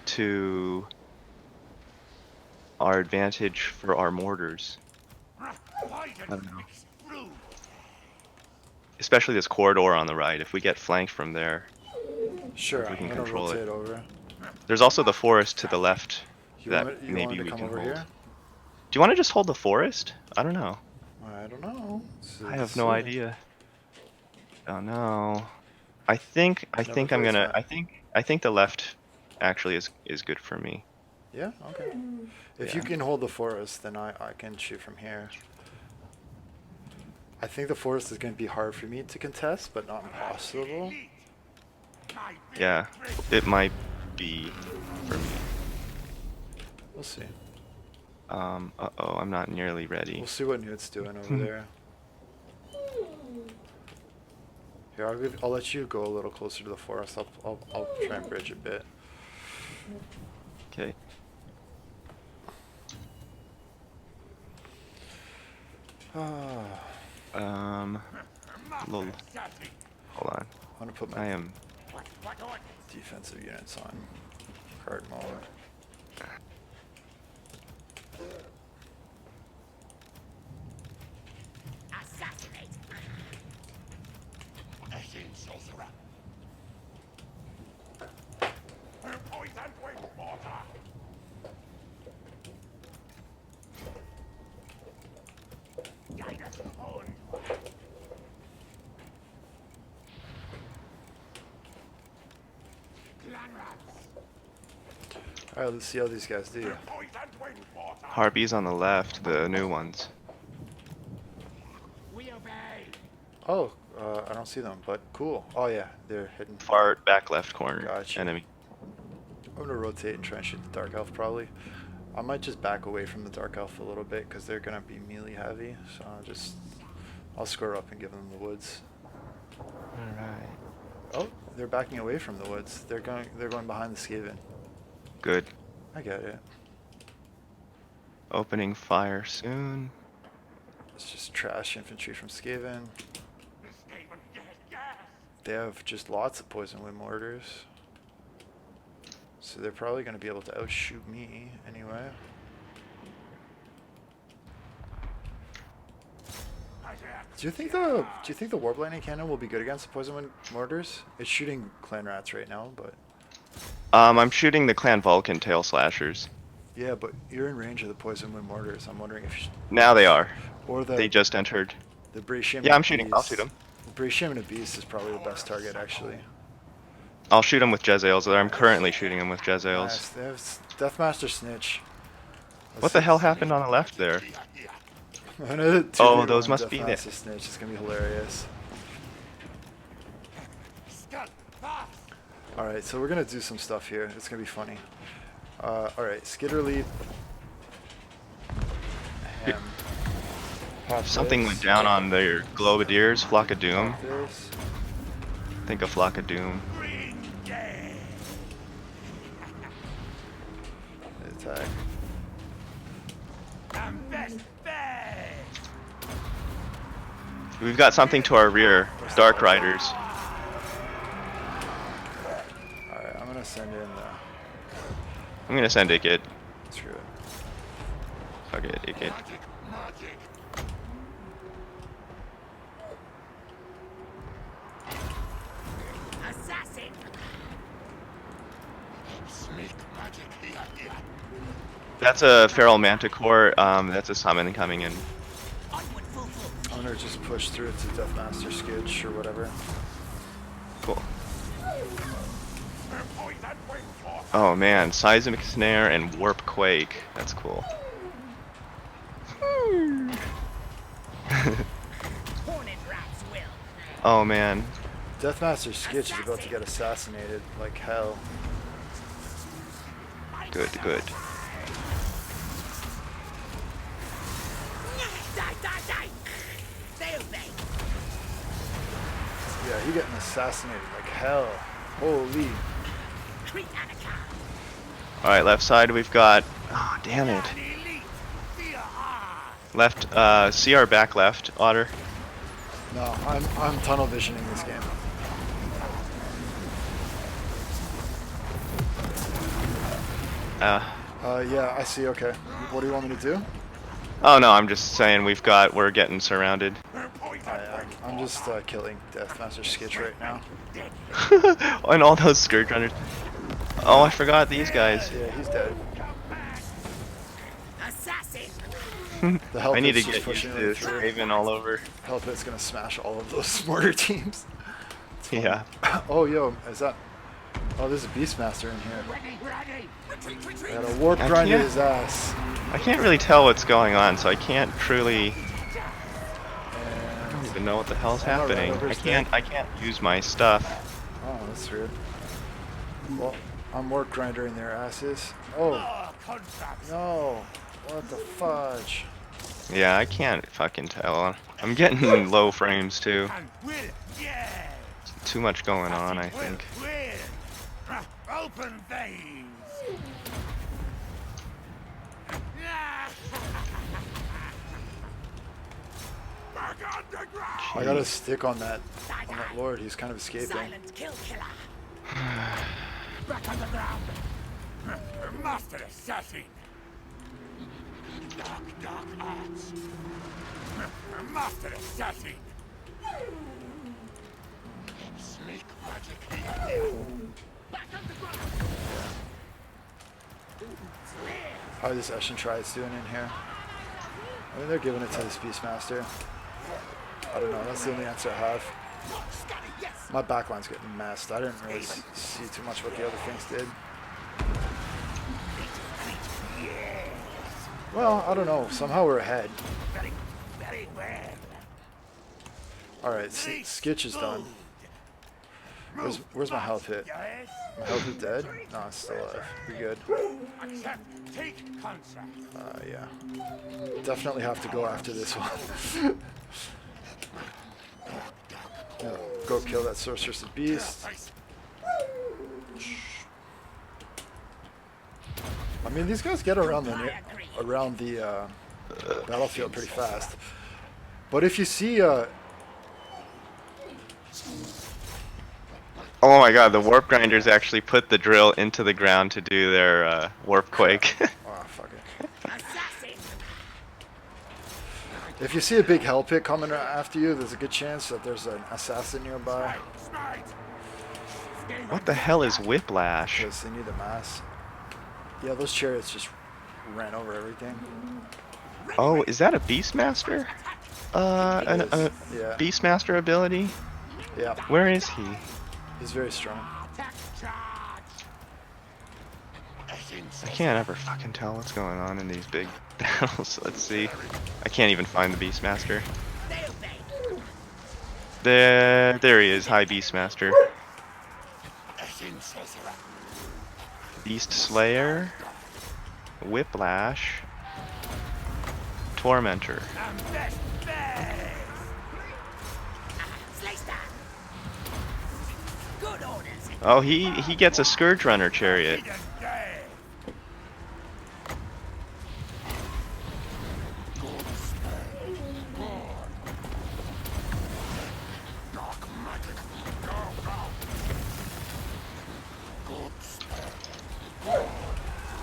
to our advantage for our mortars. I don't know. Especially this corridor on the right. If we get flanked from there, Sure, we I'm can gonna control it. rotate over. there's also the forest to the left You that want me maybe to we come can over hold. here? Do you want to just hold the forest? I don't know. I don't know. I have no idea. Oh no. I think I'm plays gonna. that. I think the left actually is good for me. Yeah. Okay. If Yeah. you can hold the forest, then I can shoot from here. I think the forest is going to be hard for me to contest, but not impossible. Yeah, it might be for me. We'll see. Uh-oh, I'm not nearly ready. We'll see what Newt's doing over there. Here, I'll let you go a little closer to the forest. I'll try and bridge a bit. Okay. Lol. Hold on. I'm gonna put I my am. defensive units on card mode. Assassinate. Machine sorcerer. Poison wing mortar. Guide us home. Clan rats. Alright, let's see how these guys do. Poison wing mortar. Harpies on the left, the new ones. We obey. Oh, I don't see them, but cool. Oh yeah, they're hidden. Far back left corner. Gotcha. Enemy. I'm gonna rotate and try and shoot the Dark Elf probably. I might just back away from the Dark Elf a little bit because they're gonna be melee heavy. So I'll square up and give them the woods. Alright. Oh, they're backing away from the woods. They're going behind the Skaven. Good. I get it. Opening fire soon. It's just trash infantry from Skaven. Skaven, gas. They have just lots of poison wind mortars. So they're probably going to be able to outshoot me anyway. Do you think the warp lightning cannon will be good against the poison wind mortars? It's shooting clan rats right now, but I'm shooting the Clan Vulcan tail slashers. yeah, but you're in range of the poison wind mortars. I'm wondering if Now they are. or They just entered. the Brashim. Yeah, I'm shooting. I'll shoot them. The Brashim Beast is probably the best target actually. I'll shoot them with Jezzails. I'm currently shooting them with Jezzails. Nice. They have Deathmaster Snitch. What the hell happened on the left there? Oh, those must be Deathmaster Snitch. It's gonna be hilarious. Scud, fast. Alright, so we're gonna do some stuff here. It's gonna be funny. Alright, Skitter Leap. Ham. Half Something this. went down on their Globadiers, Flock of Doom. Half this. Think of Flock of Doom. Bring death. Attack. And best bed. We've got something to our rear. Dark Riders. Alright, I'm gonna send in the. I'm gonna send Ikit. Screw it. Fuck it, Ikit. Magic, magic. Assassin. Sneak magic here. That's a Feral Manticore. That's a summon coming in. Onward, full. I'm gonna just push through it to Deathmaster Skitch or whatever. Cool. Poison wing force. Oh man, Seismic Snare and Warp Quake. That's cool. Hornet rats will. Oh man. Deathmaster Skitch is about to get assassinated like hell. Good, good. Die. They obey. Yeah, he getting assassinated like hell. Holy. Creep Annika. Alright, left side we've got. Oh, damn it. Elite. Fear hard. Left, see our back left, Otter. No, I'm tunnel visioning this game. Yeah, I see. Okay. What do you want me to do? Oh no, I'm just saying we're getting surrounded. I'm just killing Deathmaster Skitch right now. And all those Scourge Runners. Oh, I forgot these guys. Yeah, he's dead. Assassin. The Hell I need to Pit's just get used pushing to right through. Raven all over. Hell Pit's gonna smash all of those mortar teams. Yeah. Oh, yo, is that? Oh, there's a Beastmaster in here. Ready. Retreat. I got a warp I grinded can't- his ass. I can't really tell what's going on, so I can't truly. And know what the hell's I'm not happening. right over I can't use my stuff. Oh, that's weird. Well, I'm work grinding their asses. Oh, More contracts. no. What the fudge? Yeah, I can't fucking tell. I'm getting low frames too. And will, yeah. Too much going on, I Will think. win. Open veins. Back underground. I got a stick on that lord. He's kind of escaping. Silent kill killer. Back underground. Master assassin. Dark arts. Master assassin. Sneak magic. Back underground. How is this Eshin Triad's doing in here? I mean, they're giving it to this Beastmaster. I don't know. That's the only answer I have. My backline's getting messed. I didn't really see too much what the other things did. Well, I don't know. Somehow we're ahead. Very, very well. Alright, Skitch is done. Where's my health hit? Yes. My health is dead? No, it's still alive. We're good. Accept. Take contract. Yeah. Definitely have to go after this one. Yeah, go kill that Sorceress of Beast. I mean, these guys get around the battlefield pretty fast. But if you see, Oh my god, the warp grinders actually put the drill into the ground to do their warp quake. oh fuck it. If you see a big hell pit coming after you, there's a good chance that there's an assassin nearby. What the hell is whiplash? Because they need the mass. Yeah, those chariots just ran over everything. Oh, is that a Beastmaster? A Yeah. Beastmaster ability? Yeah, Where is he? he's very strong. I can't ever fucking tell what's going on in these big battles. Let's see. I can't even find the Beastmaster. There he is. Hi, Beastmaster. Beast Slayer. Whiplash. Tormentor. Good orders. Oh, he gets a Scourge Runner chariot.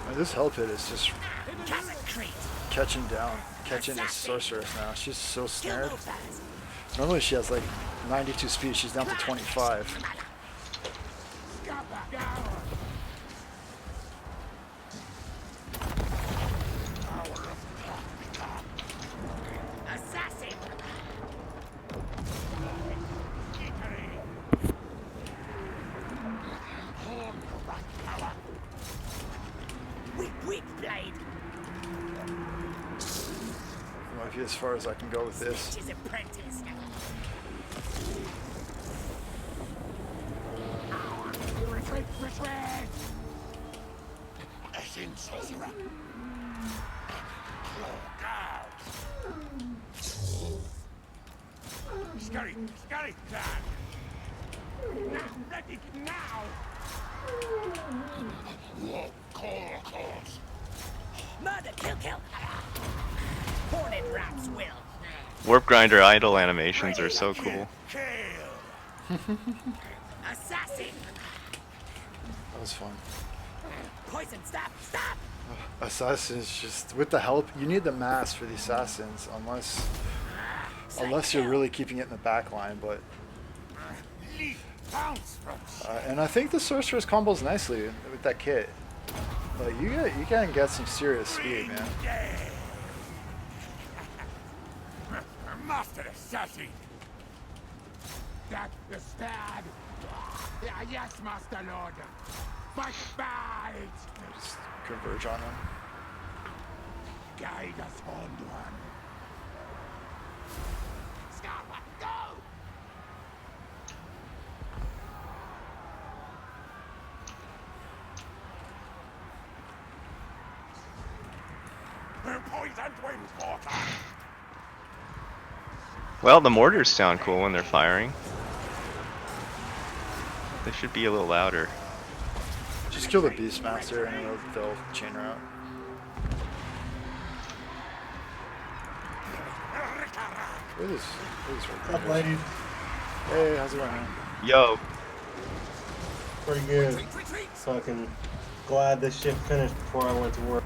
And this hell pit is just catching his sorceress now. She's so snared. Normally she has like 92 speed. She's down to 25. Assassin. Weak blade. Might be as far as I can go with this. His apprentice. Retreat! Ashen sorcerer. Cloak out. Scurry plan. Now, ready now. Call. Murder, kill. Hornet rats will. Warp Grinder idle animations are so cool. Kill. Assassin. That was fun. Poison, stop. Assassins just with the help. You need the mass for the assassins, unless you're really keeping it in the back line. But Bounce from and I think the sorceress combos nicely with that kit. Like you can get some serious speed, man. Master assassin. That is bad. Yes, Master Lord. Fight bad. Just converge on them. Guide us on one. Scarlet, go! and windwater. Well, the mortars sound cool when they're firing. They should be a little louder. Just kill the Beastmaster and they'll chain route. Where is What's up, ladies? Hey, how's it going, man? Yo, Pretty good. Retreat, retreat. Fucking glad this shit finished before I went to work.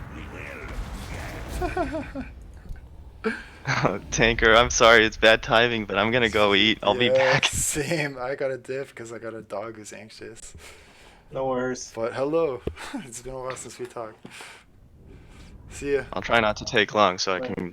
Tanker, I'm sorry, it's bad timing, but I'm gonna go eat. I'll be Yeah, back. Same. I got a dip because I got a dog who's anxious. No worries. But hello. It's been a while since we talked. See ya. I'll try not to take long so I Right, can yeah.